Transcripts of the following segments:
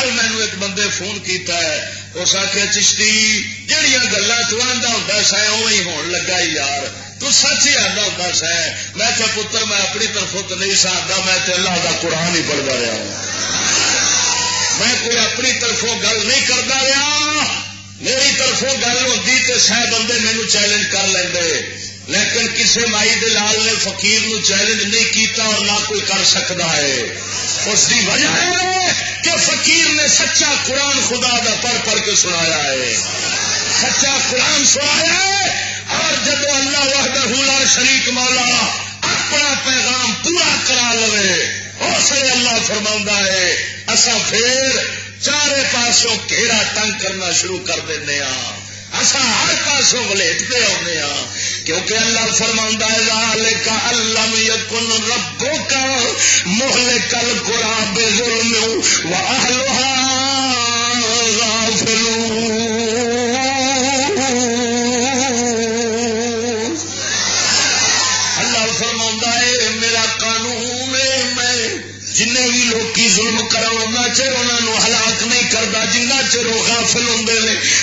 کل مینو ایک بندے فون کیتا ہے، اس آخیا چشتی جہیا گلا تنہا ہوں سا اوی ہون لگا یار، تو سچ ہی آتا ہوں سا۔ میں کہ پتر میں اپنی طرفوں تو نہیں سا، میں تے اللہ دا قرآن ہی پڑھتا رہا ہوں، میں کوئی اپنی طرفوں گل نہیں کرتا رہا، میری طرفوں گل ہوتی تو سہ بندے مینو چیلنج کر لیں، لیکن کسی مائی دے لال نے فقیر نو چیلنج نہیں کیتا اور نہ کوئی کر سکتا ہے۔ اس کی وجہ ہے کہ فقیر نے سچا قرآن خدا دا پڑھ پڑھ کے سنایا ہے، سچا قرآن سنایا ہے، اور جب اللہ وحدہ لا شریک مولا اپنا پیغام پورا کرا لے اس لیے اللہ فرما ہے اصا پھر چارے پاسوں گھیرا تنگ کرنا شروع کر دینے ہاں، اصا ہر پاسوں ولیٹتے آنے ہاں، کیونکہ اللہ فرما ہے ذالک علم یکن ربک مہلک القری بظلم واہلھا غافلون۔ اللہ فرما ہے میرا قانون ہے، میں جنہیں بھی لوکی ظلم کرا چر انہوں ہلاک نہیں کرتا جنہ چر وہ غافل ہوں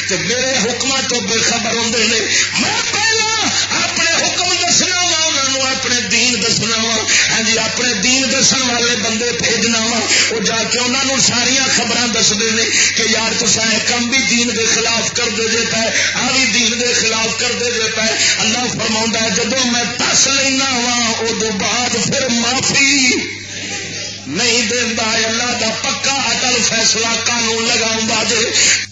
تو میرے حکم تو بے خبر ہوں۔ میں پہلا اپنے حکم دسنا وا انہوں اپنے دین دسنا وا، ہاں جی اپنے دین دسن والے بندے بھیجنا وا، وہ جا کے انہوں ساریا خبر دستے ہیں کہ یار تصا یہ کم بھی دین دے خلاف کر دے جے پے، آ بھی دین دے خلاف کر دے جے پے۔ اللہ فرما جدو میں دس لینا وا ادو بعد پھر معافی نہیں دینا، اللہ دا پکا اٹل فیصلہ قانون لگاؤں جے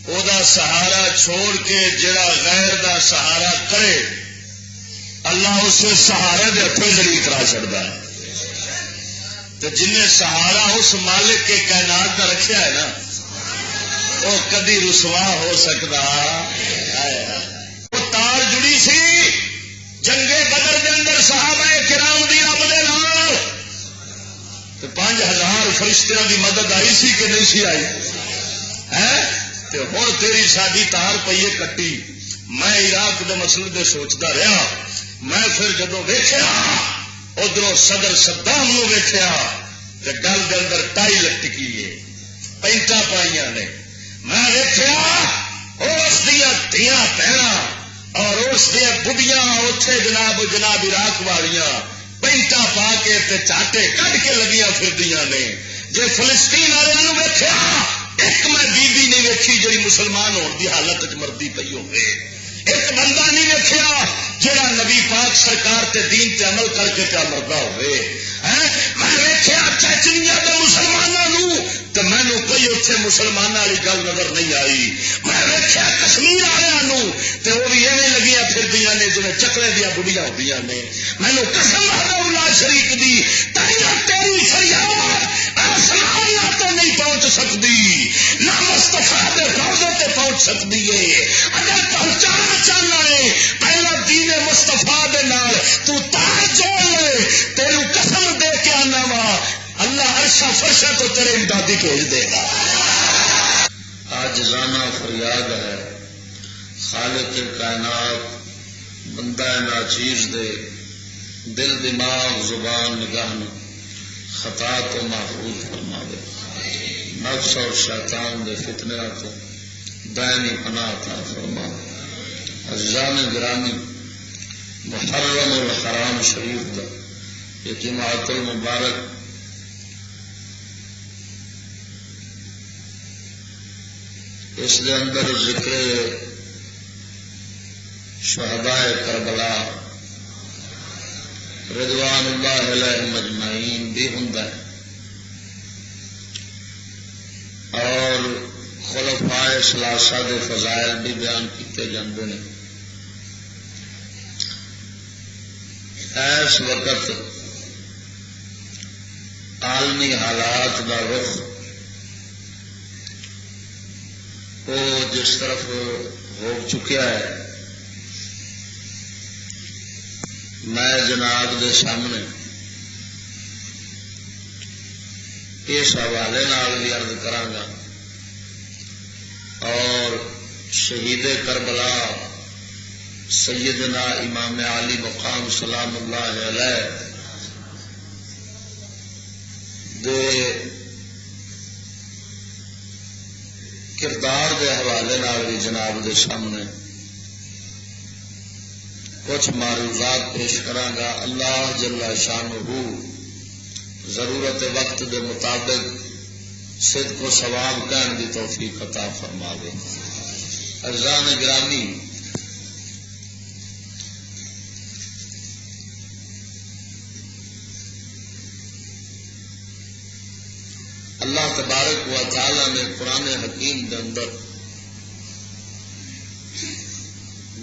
او دا سہارا چھوڑ کے جڑا غیر دا سہارا کرے اللہ اسے سہارے دے ہتھوں ذلیل کرا چڑھتا ہے، تو جن سہارا اس مالک کے کائنات کا رکھیا ہے نا وہ کدی رسوا ہو سکتا۔ وہ تار جڑی سی جنگے بدر دے اندر صحابہ کرام دی رب دے نال، 5000 فرشتیاں دی مدد آئی سی کہ نہیں سی آئی ہے؟ ہوں تیری ساری تار پیے کٹی۔ میں عراق دے مسئلے دے سوچتا رہا، میں پھر جدو ویخیا ادھر صدر صدام نو ویخیا تو گل دے اندر ٹائی لٹکی ہے، پینٹا پائیاں نے، میں ویخیا اس دیا دیا پہنا اور اس دیا بڑھیاں اتے جناب عراق والیاں پینٹا پا کے چاٹے کٹ کے لگیاں پھردیاں نے۔ جے فلسطین والوں ویخیا ایک میں بیوی نہیں ویکھی جی مسلمان ہونے کی حالت مردی پی ہوئے، ایک بندہ نہیں ویکھیا جڑا نبی پاک سرکار تے دین تے عمل کر کے پیا مردہ ہوئے۔ میں ویکھیا چچنیا کے مسلمانوں تو مینو کوئی اتنے مسلمان والی گل نظر نہیں آئی۔ میں ویکھیا کشمیر والوں تو وہ بھی ایویں لگیاں پھردیاں نے جی چکرے دیا بڑھیاں ہوندیاں نے۔ مینو قسم اللہ شریک دی تیری فریاد آسمان تو نہیں پہنچ سکتی، نہ مصطفیٰ دے روضے تے پہنچ سکتی ہے۔ اگر پہنچانا چاہنا ہے پہلا دین مصطفیٰ دے نال تو تار جوڑ لے، تیرے قسم دے کے آنا وا اللہ عرشا فرشا تو تیرے امدادی بھیج دے گا۔ آج زانا فریاد ہے خالق کائنات بندہ ناچیز دے دل دماغ زبان نگاہ خطا تو محفوظ فرما دے، نفس اور شیطان دے فتنے تو دائمی پناہ عطا فرما۔ عزیزان گرامی، محرم الحرام شریف دا یہ جماعت المبارک اس دے اندر ذکر شہداء کربلا رضوان اللہ علیہم اجمعین بھی ہوندا ہے اور خلفائے ثلاثہ دے فضائل بھی بیان کیتے جاندے ہیں۔ اس وقت عالمی حالات دا رخ وہ جس طرف ہو چکیا ہے، میں جناب دے سامنے اس حوالے نال بھی عرض کراں اور شہید کربلا سیدنا امام علی مقام سلام اللہ علیہ دے کردار کے حوالے بھی جناب دے سامنے کچھ معروضات پیش کرانگا. اللہ جل شانہ ضرورت وقت دے مطابق صدق و ثواب کہن دی توفیق عطا فرماوے. عزیزان گرامی، اللہ تبارک و تعالی نے قرآن حکیم کے اندر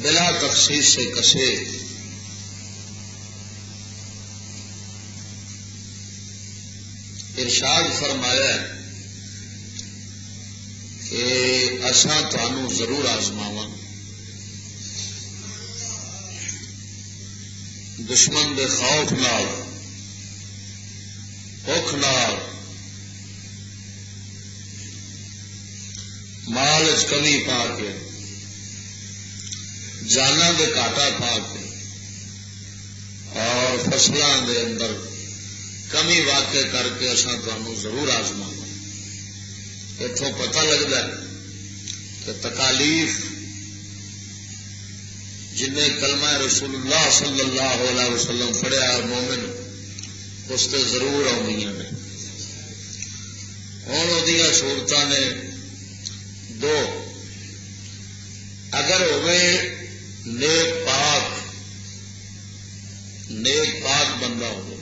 بلا تخصیص سے کسے ارشاد فرمایا کہ اساں تانوں ضرور آزماواں، دشمن دے خوف نال، بھوک نال، مال چ کمی پا کے، جانا دے گھاٹا پا کے اور فصلوں دے اندر کمی واقع کر کے اصا تمہیں ضرور آزماواں. اتوں پتہ لگتا ہے کہ تکالیف جن کلمہ رسول اللہ صلی اللہ علیہ وسلم پڑھیا مومن اس سے ضرور آنی نے. ہوں وہ صورت نے دو، اگر ہوئے نیک پاک بندہ ہو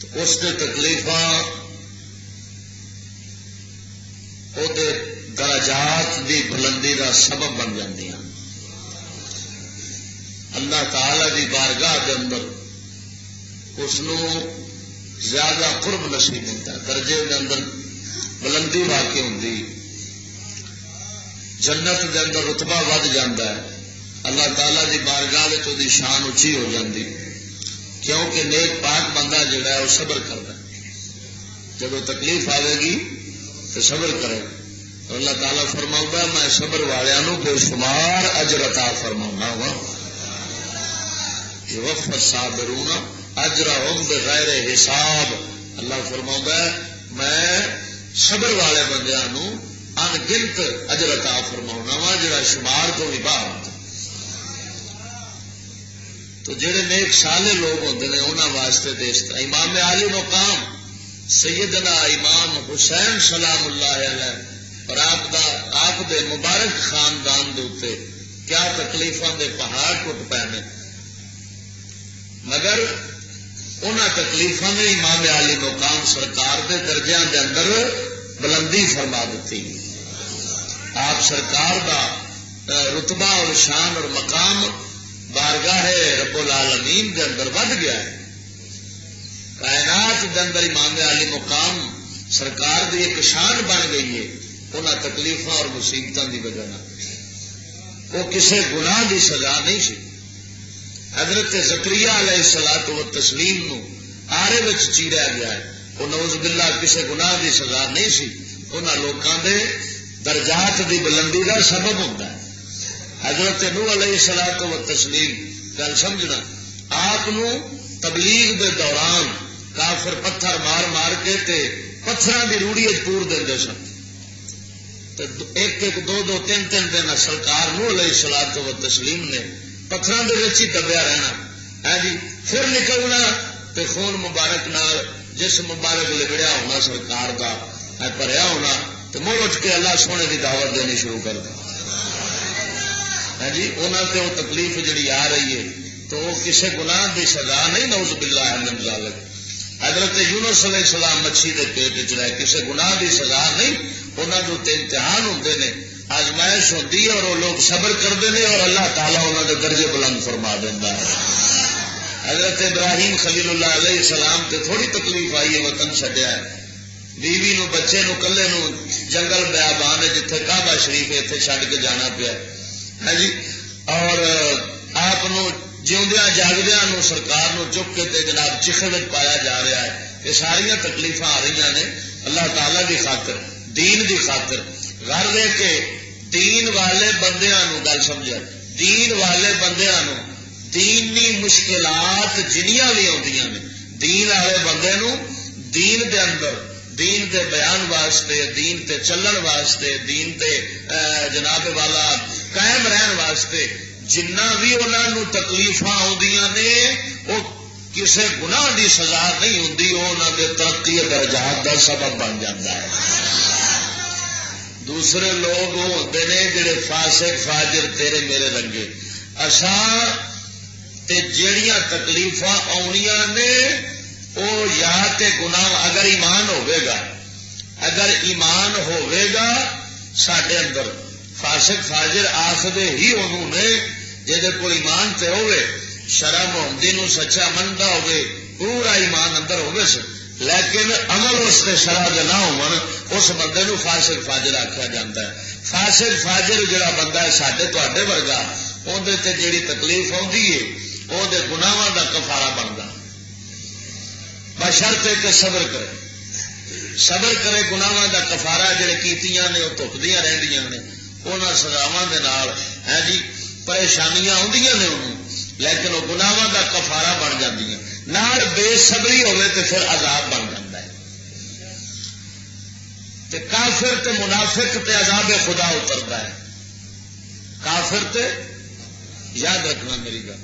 تو اس کے تکلیفاں وہ درجات دی بلندی کا سبب بن جاندی ہیں. اللہ تعالی دی بارگاہ دے اندر اس زیادہ قرب نصیب ہوتا ہے، درجے دے اندر بلندی واقع ہوتی، جنت دے اندر رتبہ ود جاتا ہے، اللہ تعالی دی بارگاہ دی شان اچھی ہو جاتی، کیونکہ نیک پاک بندہ جڑا ہے وہ صبر کرتا ہے. جب تکلیف آئے گی تو صبر کرے. اللہ تعالیٰ فرماؤں گا میں صبر والوں بے شمار اجر عطا فرماؤں گا. وفد صابرون اجرہم بغیر حساب. اللہ فرماؤں گا میں صبر والے بندیاں ان گنت اجر عطا فرماؤں گا جڑا شمار تو بھی باہر. تو جڑے نیک سالے لوگ ہوتے ہیں انہوں واسطے دیش کا امام عالی مقام سیدنا امام حسین سلام اللہ علیہ اور آپ دے مبارک خاندان دے اوپر کیا تکلیفاں دے پہاڑ ٹوٹ پے نے، مگر انہاں تکلیفاں نے امام عالی مقام سرکار دے درجیاں دے اندر بلندی فرما دیتی. آپ سرکار دا رتبہ اور شان اور مقام بارگاہ رب العالمین دے اندر ود گیا ہے. کائنات دے اندر امام علی مقام سرکار دی ایک شان بن گئی ہے انہاں تکلیفاں اور مصیبتوں کی وجہ وہ کسی گناہ دی سزا نہیں سی. حضرت زکریا علیہ الصلوۃ والتسلیم نو آرے وچ چیریا گیا ہے، وہ نعوذ باللہ کسی گناہ دی سزا نہیں سی، انہاں لوکاں دے درجات دی بلندی کا سبب ہوتا ہے. حضرت نوح علیہ الصلوۃ والتسلیم گل سمجھنا، آپ تبلیغ دے دوران کافر پتھر مار مار کے پتھراں دی روڑی پور دے سن. ایک ایک دو دو تین تین دن سرکار نوح علیہ الصلوۃ والتسلیم نے پتھراں دے وچ ہی دبیا رہنا ہے جی. پھر نکلنا تے خون مبارک نال جسم مبارک لگڑیا ہونا سرکار دا بھریا ہونا تے مڑ اٹھ کے اللہ سونے دی دعوت دینی شروع کر دی. جی انہوں تے وہ تکلیف جڑی آ رہی ہے تو وہ کسی گناہ دی سزا نہیں، نعوذ باللہ من ذالک. حضرت یونس علیہ السلام مچھی دے پیٹ چ رہے کسی گناہ دی سزا نہیں، انہوں کے امتحان ہوتے ہیں، آزمائش ہوتی ہے اور وہ لوگ صبر کرتے ہیں اور اللہ تعالیٰ انہوں کے درجے بلند فرما دینا ہے. حضرت ابراہیم خلیل اللہ علیہ السلام تے تھوڑی تکلیف آئی ہے، وطن چھڈیا ہے، بیوی نو بچے نو کلے نو جنگل بیابان جتھے کعبہ شریف اتنے چھڈ کے جانا پیا ہے جی. اور آپ جیوندیا جاگدیا سرکار نو چک کے تے جناب چکھڑ پایا جا رہا ہے. یہ ساریا تکلیف آ رہی نے اللہ تعالی کی خاطر، دین دی خاطر. غرض ہے کہ دین والے بندیاں گل سمجھا، دین والے بندیاں دینی مشکلات جنیاں بھی آدیاں نے، دین والے بندے نو دین دے اندر دین تے بیان واسطے، دین تے چلن واسطے، دین تے جناب والا قائم رہن واسطے جنہ بھی انہوں تکلیف آدیاں نے وہ کسی گناہ دی سزا نہیں ہوں، وہ انہوں کے ترقی درجات کا سبب بن جاتا ہے۔ دوسرے لوگ وہ ہوتے ہیں جڑے فاسق فاجر تیرے میرے رنگے، اساں تے جیڑیاں تکلیفاں آنیاں نے وہ یا تے گناہ، اگر ایمان ہوئے گا، اگر ایمان ہوئے گا ساڈے اندر، فاسق فاجر آخدے ہی انہوں نے جہدے کول ایمان تے ہوئے، شرع محمدی نو سچا منتا ہوئے، پورا ایمان اندر ہوئے سے، لیکن عمل اس تے شرع دے نہ ہون، اس بندے نو فاسق فاجر آخیا جاتا ہے۔ فاسق فاجر جڑا بندہ ہے ساڈے تواڈے ورگا، اندر تے جیڑی تکلیف آتی ہے وہ گناواں دا کفارہ بنتا، بشرطے کہ صبر کرے، صبر کرے، گناواں دا کفارہ جڑے کیتیاں نے وہ تکدیاں رہندیاں نے، انہاں سزاواں دے نال ہے جی پریشانیاں آندیاں نے انہوں، لیکن وہ گناواں دا کفارہ بن جاندیاں، نال بے صبری ہوئے تے پھر عذاب بن جاندا ہے۔ تے کافر تے منافق تے عذاب خدا اترتا ہے، کافر تے یاد رکھنا میری گل،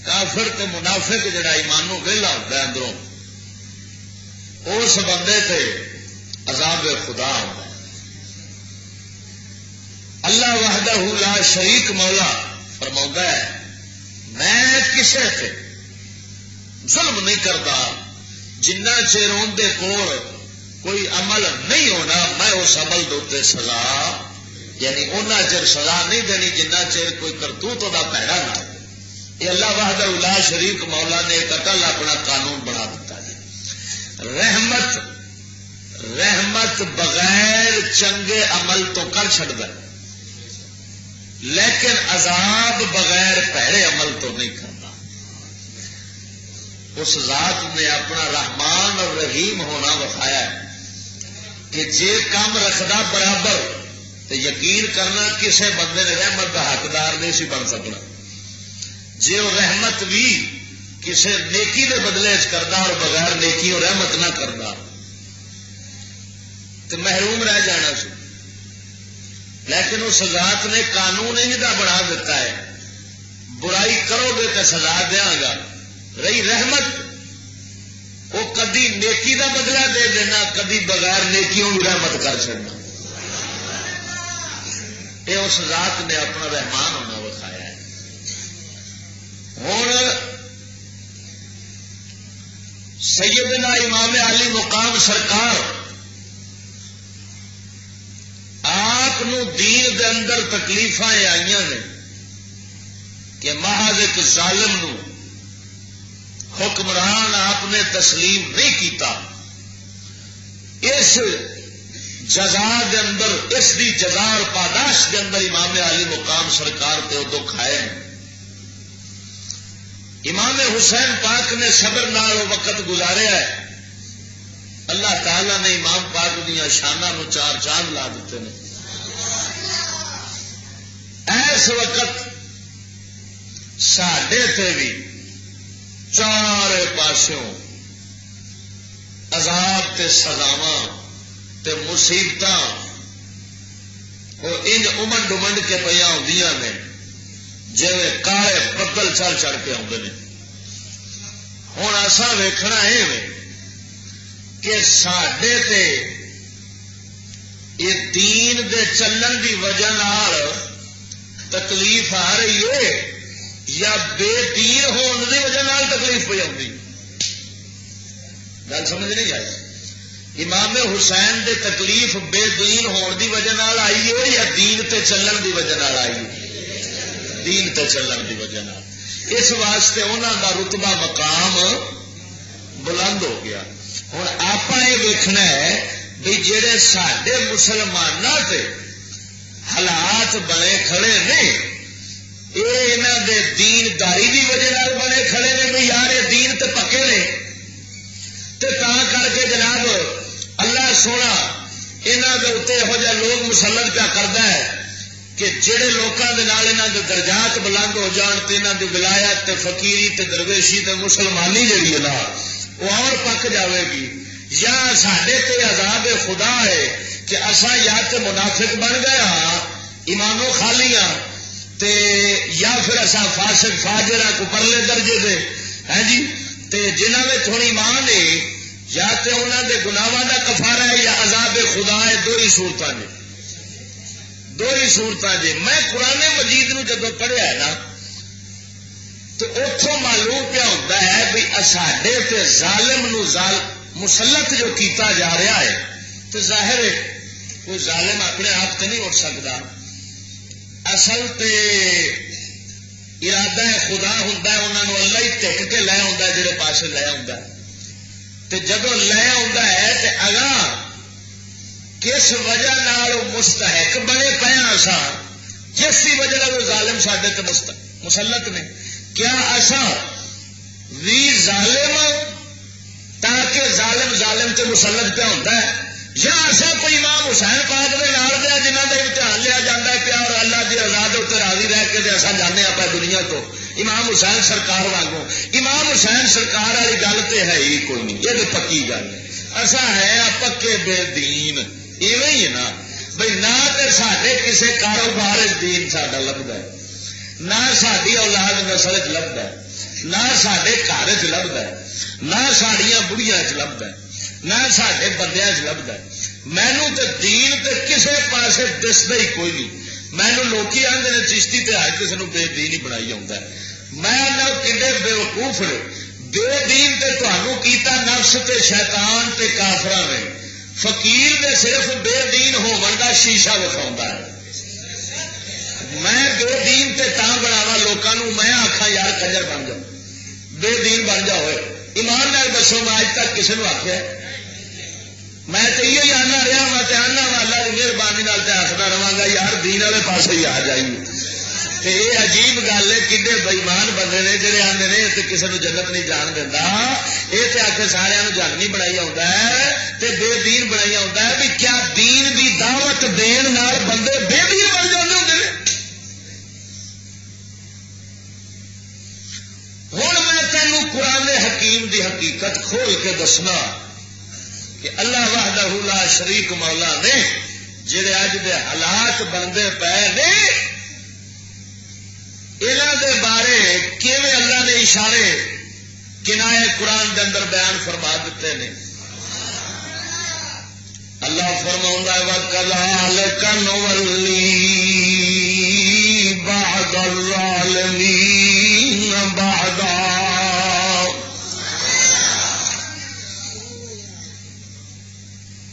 کافر تے منافق جڑا ایمانوں ویلا ہوتا ہے اندروں، اس بندے تے عذاب خدا ہوتا ہے۔ اللہ وحدہ لا شریک مولا فرماؤں ہے میں کسے تے ظلم نہیں کرتا جنہ چیر اندے کول کوئی عمل نہیں ہونا، میں اس عمل دے سزا یعنی انہاں چیر سزا نہیں دینی جنہ چیر کوئی کرتوت دا پیڑا نہ ہو۔ یہ اللہ وحدہ لا شریک مولا نے ایک اٹل اپنا قانون بنا دیتا ہے۔ رحمت بغیر چنگے عمل تو کر چھڑتا ہے، لیکن عذاب بغیر پیڑے عمل تو نہیں کرتا۔ اس ذات نے اپنا رحمان اور رحیم ہونا بتایا ہے کہ جے کام رکھدا برابر تو یقین کرنا کسے بندے نے رحمت کا حقدار نہیں سی بن سکنا۔ جے وہ رحمت بھی کسے نیکی دے بدلے کردا اور بغیر نیکی اور رحمت نہ کردا تو محروم رہ جانا سی، لیکن اس ذات نے قانون ہی دا بنا دیتا ہے، برائی کرو گے تو سزا دیا گا۔ رہی رحمت، وہ کدی نیکی دا بدلہ دے دینا، کدی بغیر نیکیوں بھی رحمت کر چڑنا۔ یہ اس ذات نے اپنا رحمان ہونا بتایا ہے۔ ہوں سیدنا امام علی مقام سرکار آپ دین دے اندر تکلیف آئی نے کہ محض ایک ظالم نو حکمران آپ نے تسلیم نہیں کیتا، اس جزا دے اندر، اس دی جزا اور پاداش دے اندر امام علی مقام سرکار تے دکھ آئے۔ امام حسین پاک نے صبر نال وقت گزاریا ہے، اللہ تعالی نے امام پاک دیا شاناں نو چار چاند لا دیتے ہیں۔ ایس وقت ساڈے تے بھی چار پاسوں عذاب تے سزاواں تے مصیبتاں وہ انج امنڈ ڈمنڈ کے پہ آدیاں نے جی کالے بدل چڑھ چڑھ کے آتے ہیں۔ ہوں ایسا ویکھنا ہے کہ ساڈے تے یہ دین دے چلن دی وجہ نال تکلیف آ رہی ہے یا بے دین ہون دی وجہ نال تکلیف پہ آتی؟ گل سمجھ نہیں آئی؟ امام حسین دے تکلیف بے دین ہون دی وجہ نال آئی ہے یا دین تے چلن دی وجہ نال آئی ہے؟ دین تے چلن دی وجہ نال۔ اس واسطے انہوں دا رتبہ مقام بلند ہو گیا۔ ہوں آپ یہ ویکھنا ہے بھی جڑے ساڈے مسلمانوں تے حالات بنے کھڑے نے یہ انہوں دے دین داری دی وجہ نال بنے کھڑے نے بھی یار یہ دین تے پکے نے، تے تاں کر کے جناب اللہ سونا انہوں دے اتنے یہو جہ لوگ مسلط پیا کرتا ہے کہ جہے لوگوں کے نال انہوں دے درجات بلند ہو جان تے انہوں دی ولایت تے فقیری تے درویشی تے مسلمانی جہی ہے نا وہ اور پک جاوے گی، یا ساڈے تے عذاب خدا ہے کہ اساں یا تے منافق بن گئے ہاں ایمانوں خالی ہاں تے یا پھر اساں فاسق فاجر کو پرلے درجے دے ہے جی تے جنہاں میں تھوڑی ایمان ہے یا تے انہاں دے گناہاں دا کفارہ ہے یا عذاب خدا ہے. دو ہی صورتاں نے دو ہی صورتاں جی. میں قرآن مجید نو جدو پڑھیا ہے نا تو اتوں معلوم پیا ہوتا ہے بھی ساڈے تے ظالم نو مسلط جو کیتا جا رہا ہے تو ظاہر ہے کوئی ظالم اپنے آپ تے نہیں اٹھ سکتا. اصل تے ارادہ خدا ہوتا ہے انہوں نے اللہ ہی ٹک کے لے آتا ہے جہے پاس لے آتا ہے تے جدو لے آتا ہے تے اگاں کس وجہ نال مستحق بنے پے اسا جس کی وجہ وہ ظالم ساڈے تے مسلط نے کیا اسا وی ظالم تاکہ ظالم تے مسلط پہ ہوتا ہے یا ایسا کوئی امام حسین پاک دے نال دیا جنہوں کا امتحان لیا جاتا ہے پیا اور اللہ کی آزاد اتنے راضی رہ کے ایسا جانے آپ دنیا تو امام حسین سرکار وانگوں امام حسین سرکار والی گل تو ہے ہی کوئی نہیں یہ تو پکی گل ہے. ایسا ہے پکے بے دین ایویں ہی ہے نا بھائی نہ تو سارے کسی کاروبار دین ساڈا لبدا ہے نہ ساری اولاد نسل چ لبدا ہے نہ سارے گھر چ لبدا ہے نہ ساڑیاں بڑھیاں چ لبدا ہے نہ سارے بندیاں چ لبدا ہے. مینو تو دین تے کسے پاسے دستا ہی کوئی نہیں. مینو لوکی آدھے نے چشتی تے ہر کسی بے دین ہی بنائی آتا ہے. میں کڈے بے وقوف نے بے دین تے تمہوں کیتا نفس تے شیطان تے کافراں نے. فقیر نے صرف بے دین ہون دا شیشہ وکھاؤندا ہے. میں بے دین تے تاں بناوا لوکاں میں آکھاں یار کنجر بن جاؤ بے دین بن جا ہوئے. ایمان نال دسو میں اج تک کسی نے آخیا میں تو یہ آنا رہا وا تو آنا وا اللہ کی مہربانی آخر رہا گا یار دین والے پاس ہی آ جائیے. یہ عجیب گل ہے کڈے بےمان بندے نے جڑے آتے ہیں تو کسی کو جنت نہیں جان دینا یہ تو آخر سارا جنگ نہیں بنائی آتا ہے تے بے دین بنائی آتا ہے بھی کیا دین دی دعوت دین نال بندے بے دین بن جاتے ہوتے ہیں. ہوں میں تینوں قرآن حکیم دی حقیقت کھول کے دسنا کہ اللہ وحدہ لا شریک مولا نے جڑے اج دے حالات بنتے پے نے انہاں دے بارے کیویں اللہ نے اشارے کنائے قرآن دے اندر بیان فرما دیتے ہیں. اللہ فرماؤندا ہے وَكَذَلِكَ نُوَلِّي بَعْضَ الظَّالِمِينَ بَعْضًا.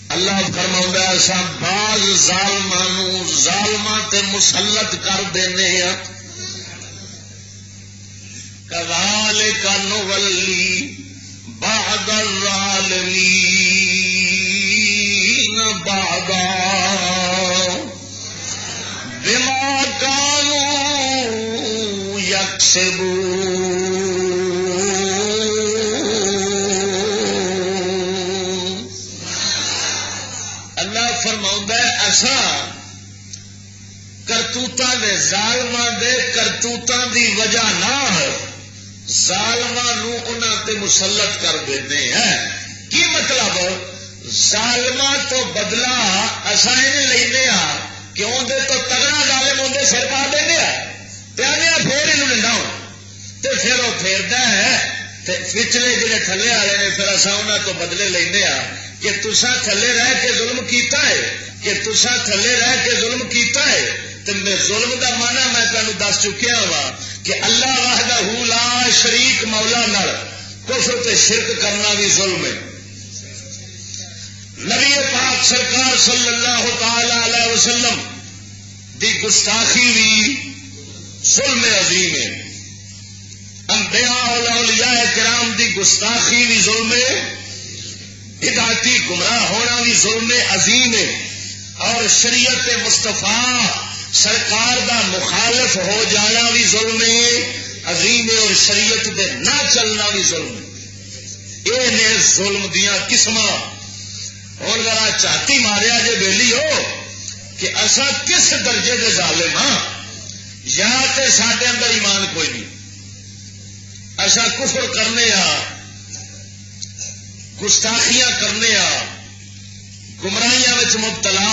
اللہ فرماؤندا ہے اساں بعض ظالماں ظالماں تے مسلط کر دینے ہاں. كَذَلِكَ نُوَلِّي بَعْضَ الظَّالِمِينَ بَعْضًا بِمَا كَانُوا يَكْسِبُونَ. اللہ فرماؤندا ہے اساں کرتوتاں دے ظالماں دے کرتوتاں دی وجہ نال ظالماں نو انہاں تے مسلط کر دیندے ہیں. کی مطلب ظالماں تو بدلہ اساں یہ لینے ہاں کہ اندر تو تگڑا ظالم اندر سر پا دینے پیانے پھر یہ ڈنڈا ہونا تو پھر وہ پھیرتا ہے پچھلے جڑے تھلے والے نے پھر اصا انہوں تو بدلے لینے ہاں کہ تسا تھلے رہ کے ظلم کیتا ہے کہ تسا تھلے رہ کے ظلم کیتا ہے. تو ظلم دا مانا میں تمہیں دس چکیا وا کہ اللہ وحدہ لا شریک مولا نال کفر تے شرک کرنا بھی ظلم ہے. نبی پاک سرکار صلی اللہ تعالی علیہ وسلم دی گستاخی بھی ظلم عظیم ہے. انبیاء اور اولیاء کرام دی گستاخی بھی ظلم ہے. ہدایتی گمراہ ہونا بھی ظلم عظیم ہے. اور شریعت مصطفیٰ سرکار دا مخالف ہو جانا بھی ظلم عظیم ہے اور شریعت دے نہ چلنا بھی ظلم ہے. یہ نے ظلم دیا قسم. اور ذرا چاتی ماریا جے بیلی ہو کہ اصا کس درجے دے ظالم ہاں. یا تے ساڈے اندر ایمان کوئی نہیں اصا کفر کرنے گستاخیاں کرنے گمراہیاں مبتلا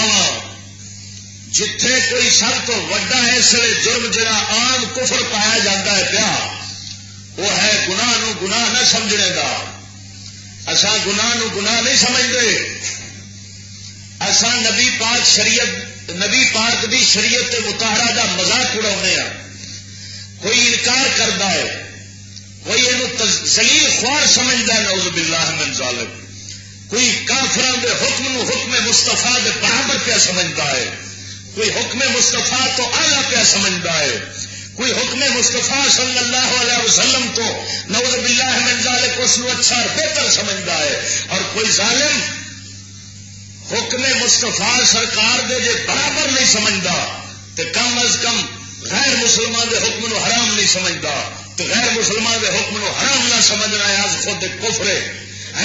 جتھے کوئی سب تو وڈا اس لیے جرم جڑا عام کفر پایا جاتا ہے پیا وہ ہے گناہ نو گناہ نہ سمجھنے کا. اساں گناہ نو گناہ نہیں سمجھتے. اساں نبی پاک دی شریعت مطہرہ دا مذاق اڑاؤنے کوئی انکار کرتا ہے کوئی یہ ذلیل خوار سمجھتا ہے نعوذ باللہ من ذالک. کوئی کافران دے حکم نو حکم مصطفیٰ دے برابر پہ سمجھتا ہے. کوئی حکم مصطفیٰ تو اعلیٰ پہ سمجھتا ہے. کوئی حکم مصطفیٰ صلی اللہ علیہ وسلم تو نعوذ باللہ من ذالک اس کو اچھا اور بہتر سمجھتا ہے. اور کوئی ظالم حکم مصطفیٰ سرکار دے جے برابر نہیں سمجھتا تو کم از کم غیر مسلمان دے حکم نو حرام نہیں سمجھتا. تو غیر مسلمان دے حکم نو حرام نہ سمجھنا ہے آج خود کفر ہے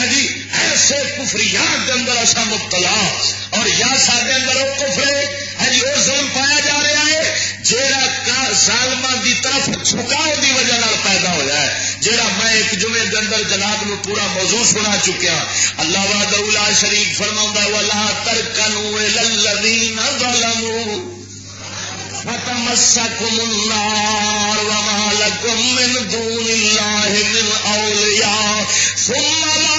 جی. ایسے کفریات کے اندر ایسا مبتلا اور یا سارے اندر وہ کفر ہے جی وہ ظلم پایا جا رہا ہے جیڑا ظالماں دی طرف جھکاؤ دی وجہ پیدا ہوا ہے. جیڑا میں ایک جمعے کے اندر جناب نو پورا موضوع سنا چکیا. اللہ وحدہ لا شریک فرماؤں ولا ترکنوا الی الذین ظلموا فتمسکم النار وما لکم من دون اللہ من اولیاء ثم لا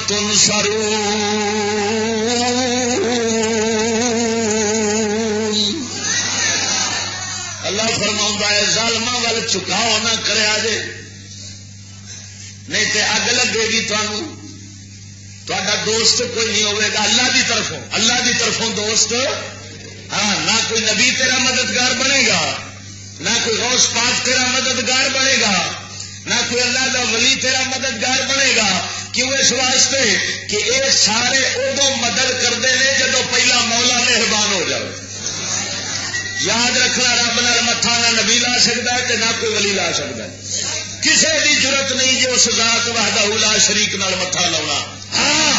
تنصرون. اللہ فرماؤں ہے ظالماں وال چکاؤ نہ کرے آجے نہیں تے اگ لگے گی تمہوں. تہاڈا دوست کوئی نہیں ہوئے گا اللہ دی طرفوں دوست. ہاں نہ کوئی نبی تیرا مددگار بنے گا نہ کوئی غوث پاک تیرا مددگار بنے گا نہ کوئی اللہ دا ولی تیرا مددگار بنے گا. کیوں؟ اس واسطے کہ یہ سارے ادو مدد کرتے ہیں جدو پہلا مولا مہربان ہو جائے. یاد رکھنا رب نال متھا نہ نبی لا سکتا ہے نہ کوئی ولی لا سکتا ہے. کسی کی ضرورت نہیں جی اس ذات وحدہ لا شریک نال متھا لاؤنا. ہاں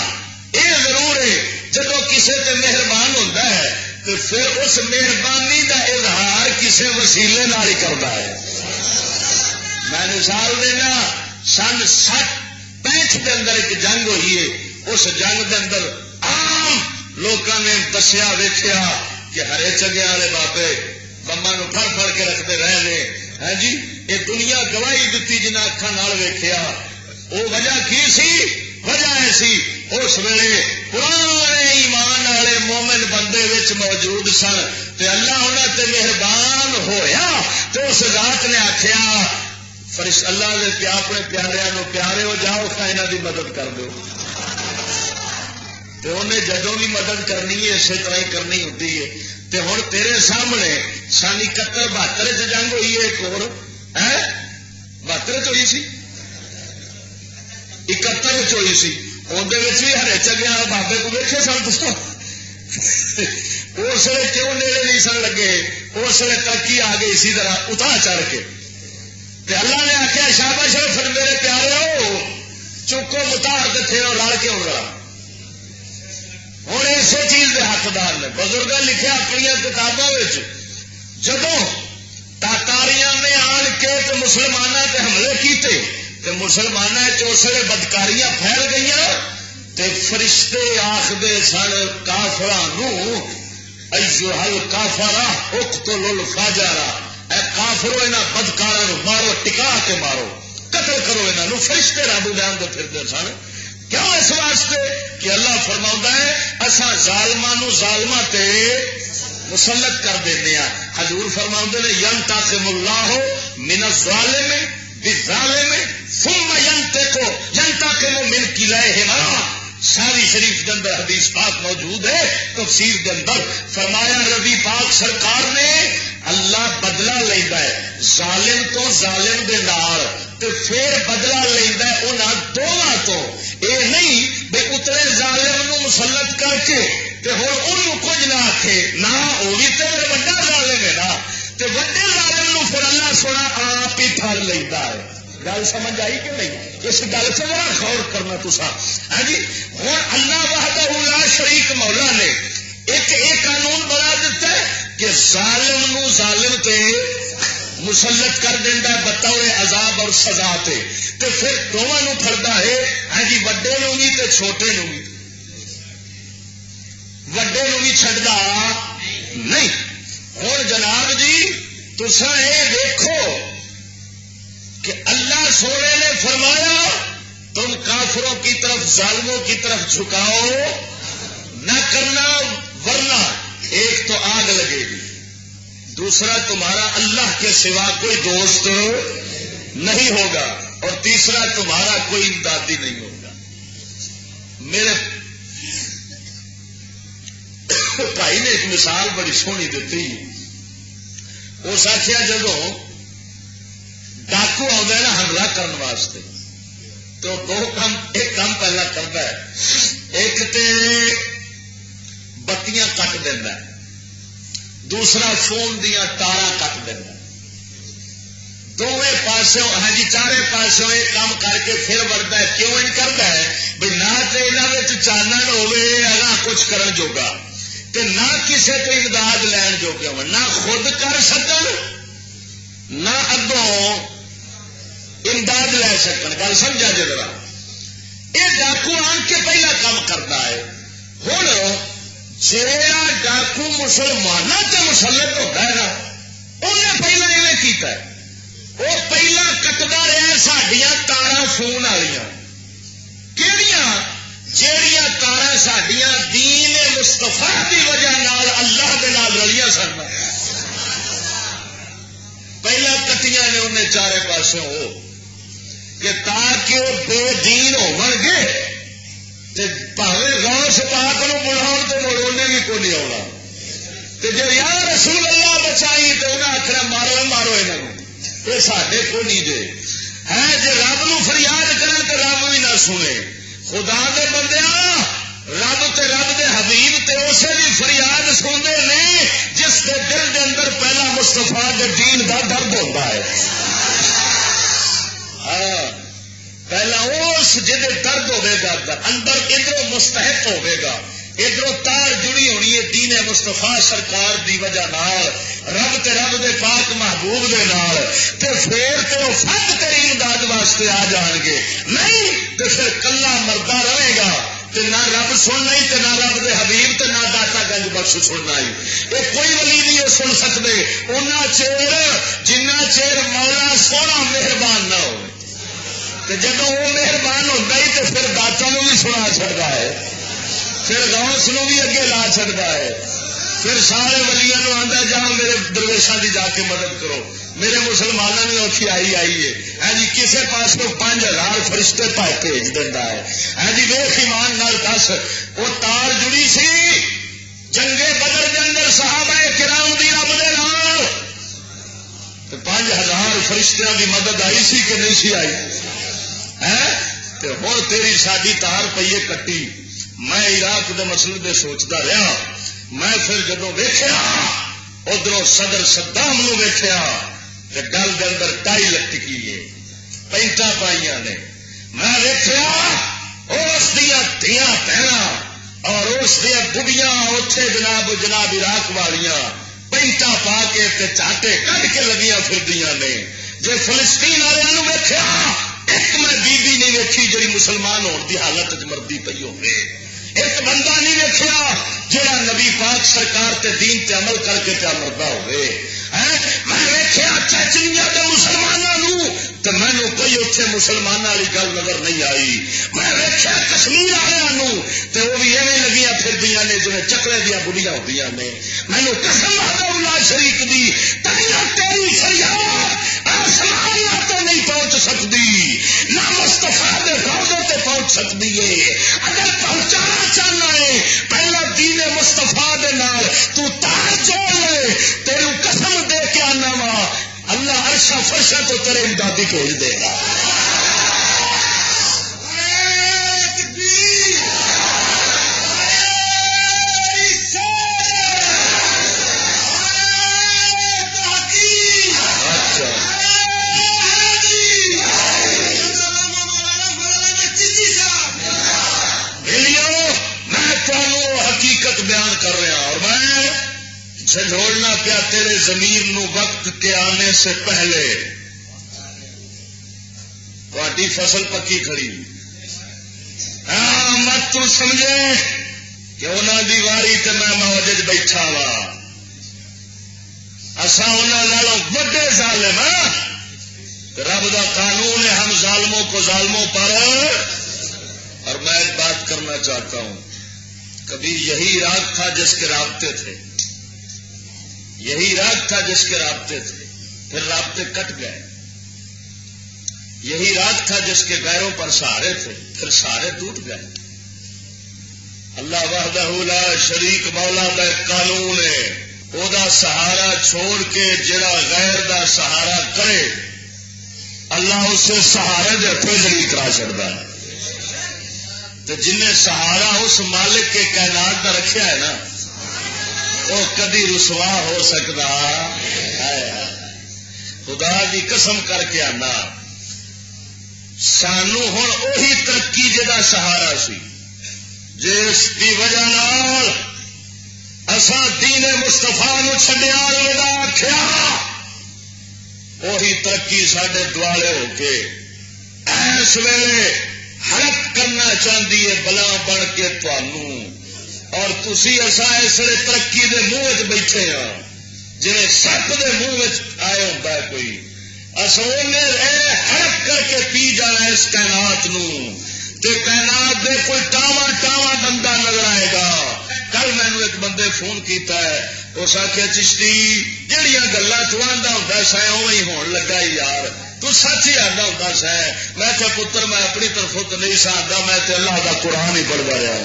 یہ ضرور ہے جدو کسی تے مہربان ہوتا ہے تو پھر اس مہربانی کا اظہار کسی وسیلے نال ہی کرتا ہے. میں مثال دینا سن 65 کے اندر ایک جنگ ہوئی ہے. اس جنگ کے اندر عام لوگوں نے دسیا ویخیا کہ ہرے چگے والے بابے بمبا نو پھڑ پھڑ کے رکھتے رہے ہیں جی. یہ دنیا گواہی دیتی جنہیں اکھان ویخیا. وہ وجہ کی سی؟ وجہ ایسی اس ویلے پرانے ایمان والے مومن بندے وچ موجود سن تے اللہ انہاں تے مہربان ہویا تو اس ذات نے آخیا فرشت اللہ دے اپنے پیاریاں نو پیارے ہو جاؤ انہاں دی مدد کر دو. تے انہیں جدوں بھی مدد کرنی ہے اسی طرح ہی کرنی ہوتی ہے. تے ہن تیرے سامنے سن 71-72 جنگ ہوئی ہے. ایک اور 72 ہوئی سی 71 ہوئی سی. اندر بھی ہرے چگے والے بابے کو ویکھے سن دوستو. اس لیے کیوں نیڑے نہیں سن لگے؟ اس لیے ترقی آ گئی اسی طرح اتار چڑھ کے. تے اللہ نے آخیا شاباش پھر میرے پیارے ہو چکو متار کے تھے لڑ کے ہو رہا. ہوں اسی چیز کے حقدار نے بزرگ لکھے اپنی کتابوں جدو تاتاریاں نے آن کے مسلمانوں کے حملے کیتے تے مسلمانوں اسلے بدکاریاں پھیل گئی تے فرشتے آخدے سن کافراں ایھا الکافرہ اقتلوا الفاجرہ. اے کافرو انہاں بدکاراں مارو ٹکا کے مارو قتل کرو انہاں. فرشتے رب بیان دے پھردے سن. کیوں؟ اس واسطے کہ اللہ فرماؤں ہے اساں ظالماں ظالماں تے مسلط کر دینے ہیں. حضور فرماؤں نے ینتقم اللہ من الظالم بالظالم ثم ینتقم من کلیہما. ساری شریف کے اندر حدیث پاک موجود ہے. تفسیر کے اندر فرمایا نبی پاک سرکار نے اللہ بدلہ لینا ہے ظالم تو ظالم دے نال تو پھر بدلہ لینا ہے انہاں دونوں تو. یہ نہیں بے اترے ظالم نو مسلط کر کے تے ہن انہوں کچھ نہ آکھے نہ وہ بھی تو میرے وڈا ظالم ہے نا تے وڈے ظالم نو پھر اللہ سونا آپ ہی پھڑ لینا ہے. گل سمجھ آئی کہ نہیں؟ اس گل سے بڑا غور کرنا تسا. ہاں جی ہوں اللہ وحدہ لا شریک مولا نے ایک قانون بنا دیتا ہے کہ ظالم نو ظالم تے مسلط کر دینا بطور عذاب اور سزا تے پھر دونوں پھڑتا ہے ہاں جی وڈے نو بھی تے چھوٹے نو بھی وڈے نو بھی چھڈدا نہیں. ہوں جناب جی تسا یہ دیکھو کہ اللہ سونے نے فرمایا تم کافروں کی طرف ظالموں کی طرف جھکاؤ نہ کرنا ورنہ ایک تو آگ لگے گی دوسرا تمہارا اللہ کے سوا کوئی دوست نہیں ہوگا اور تیسرا تمہارا کوئی امدادی نہیں ہوگا. میرے بھائی نے ایک مثال بڑی سونی دیتی. اس آخیا جدو ڈاکو آتا نا حملہ کرنے واسطے تو دو کام ایک کام پہلا کرتا ہے ایک تے بتیاں کٹ دینا دوسرا فون دیا تارا کٹ دینا دونوں پاسوں ہاں جی چارے پاسوں یہ کام کر کے پھر وڑتا ہے. کیوں ان کرتا ہے بھائی نہ تو یہاں چانن ہوے اگاں کچھ کرن جوگا تے نہ کسی کو امداد لین جوگے ہو نہ خود کر سکن نہ اگوں امداد لے سکن. گل سمجھا جی ذرا یہ ڈاکو آن کے پہلا کام کرتا ہے. ہوں جا ڈاکو مسلمانوں سے مسلط ہوتا ہے نا انہیں پہلا ایویں کیتا ہے وہ پہلا کٹتا رہا سڈیا تارا فون والیاں کہڑیاں جیڑیاں تارا سڈیا دین مستفا کی وجہ نال اللہ دے نال رلیاں سن پہلا کٹیاں نے انہیں چارے پاسوں ہو کہ تاکہ وہ بے دین ہو گے پاوے غوث پاک نو بلاؤ تو مڑ انہیں بھی کوئی نہیں آنا تو جب یا رسول اللہ بچائی تو انہیں آخر مارو مارو یہاں یہ سارے کو نہیں دے ہے جی رب نو فریاد کریں تو رب بھی نہ سنے. خدا دے بندیا رب تے رب دے حبیب تے اسے بھی فریاد سنتے نہیں جس کے دل دے اندر پہلا مستفا دے دین دا درد ہوتا ہے. ہاں پہلا اس جہد درد ہوے گا اندر ادھر مستحق ہوے گا ادھر تار جڑی ہونی ہے دین مستفا سرکار دی وجہ نال رب تے رب دے پاک محبوب دے نال تے پھر تے وہ فٹ تیری امداد واسطے آ جان گے. نہیں تو پھر کلا مردہ رہے گا تے نہ رب سننا ہی تے نہ رب دے حبیب تے نہ داتا گنج بخش سننا ہی. یہ کوئی ولی نہیں سن سکتے اُنہ چیر جنہ چیر مولا سونا مہربان نہ ہو. جب وہ مہربان ہوتا ہی تو پھر داتا نو بھی سنا چڑتا ہے پھر غوث نو بھی اگے لا چڑتا ہے پھر سارے ولیاں نو آتا جہاں میرے درویشاں دی جا کے مدد کرو. میرے مسلمانوں نے اتھی آئی ہے ہاں جی کسی پاس کو 5000 فرشتے پائے بھیج دینا ہے. ہاں جی ویخ ایمان نال دس وہ تار جڑی سی جنگے بدر دے اندر صحابہ کرام دی رب دے نال 5000 فرشتیاں دی مدد آئی سی کہ نہیں سی آئی ہوں تیری ساری تار پیے کٹی. میں عراق دے مسئلے دے سوچتا رہا میں پھر جدو ویخیا ادھر صدر صدام نو ویخیا گل دے اندر ٹائی لٹکی ہے پینٹا پائی نے میں ویخیا اس دیا دیا بہن اور اس دیا بڑھیاں اتنے جناب عراق والیاں پینٹا پا کے چاٹے کھ کے لگیاں پھردیاں نے. جی فلسطین والوں ویخیا ایک میں بیوی نہیں ویکھی جی مسلمان ہونے کی حالت مردی پی ہو ایک بندہ نہیں ویکھیا جہاں نبی پاک سرکار تے دین تے عمل کر کے پیا مردا ہوئے. میں ویکھیا چچنیا کے مسلمانوں تو مینو کوئی اتنے مسلمانوں والی گل نظر نہیں آئی. میں ویکھیا کشمیر والوں تو وہ بھی ایویں لگیاں پھردیاں نے جی چکرے دیا بڑھیاں ہوندیاں نے. مینو قسم اللہ شریک دی تیری فریاد آسمان تو نہیں پہنچ سکتی نہ مستفا دے روضے تے پہنچ سکتی ہے. اگر پہنچانا چاہنا ہے پہلا دین مستفا دے نال تو تار جوڑ لے. تیروں قسم دے کے آنا وا اللہ عرشا فرشا تو تیرے امدادی بھیج دے گا. بیان کر رہا اور میں جھنجھوڑنا پیا تیرے ضمیر نو وقت کے آنے سے پہلے تہاڈی فصل پکی کھڑی ہاں مت تو سمجھے کہ انہوں دی واری تے میں موج بیٹھا وا اساں انہاں نالوں وڈے ظالم ہاں رب دا قانون ہے ہم ظالموں کو ظالموں پر. اور میں ایک بات کرنا چاہتا ہوں کبھی یہی راگ تھا جس کے رابطے تھے یہی راگ تھا جس کے رابطے تھے پھر رابطے کٹ گئے. یہی راگ تھا جس کے غیروں پر سہارے تھے پھر سہارے ٹوٹ گئے. اللہ وحدہ لا شریک مولا دا قانون ہے او دا سہارا چھوڑ کے جڑا غیر دا سہارا کرے اللہ اسے سہارے دے ہتھوں ذلیل کرا چھڑدا ہے. تو جن نے سہارا اس مالک کے کائنات دا رکھیا ہے نا وہ کدی رسوا ہو سکتا ہے. خدا دی قسم کر کے آنا سانو ہن وہی ترقی جدا سہارا سی جس کی وجہ نال اساں دین مصطفیٰ نو چھڈیا لگا آکھیا وہی ترقی ساڈے دوالے ہو کے اس ویلے ہڑپ کرنا چاہتی ہے بلا بن کے تمہوں اور تسی اساں اس ویلے ترقی دے منہ بیٹھے ہاں جی سپ دے منہ آئے ہوتا ہے کوئی اصل ہڑپ کر کے پی جانا اس کائنات نو تے کائنات دے کوئی ٹاواں ٹاواں بندہ نظر آئے گا. کل مینو ایک بندے فون کیتا ہے اس آخیا چشتی جہیا گلا چاہتا ہوں سا اوی ہون لگا یار تو سچ ہی آتا ہوں سا. میں کہ پتر میں اپنی طرفوں تو نہیں سکتا میں تے اللہ دا قرآن ہی پڑھتا رہا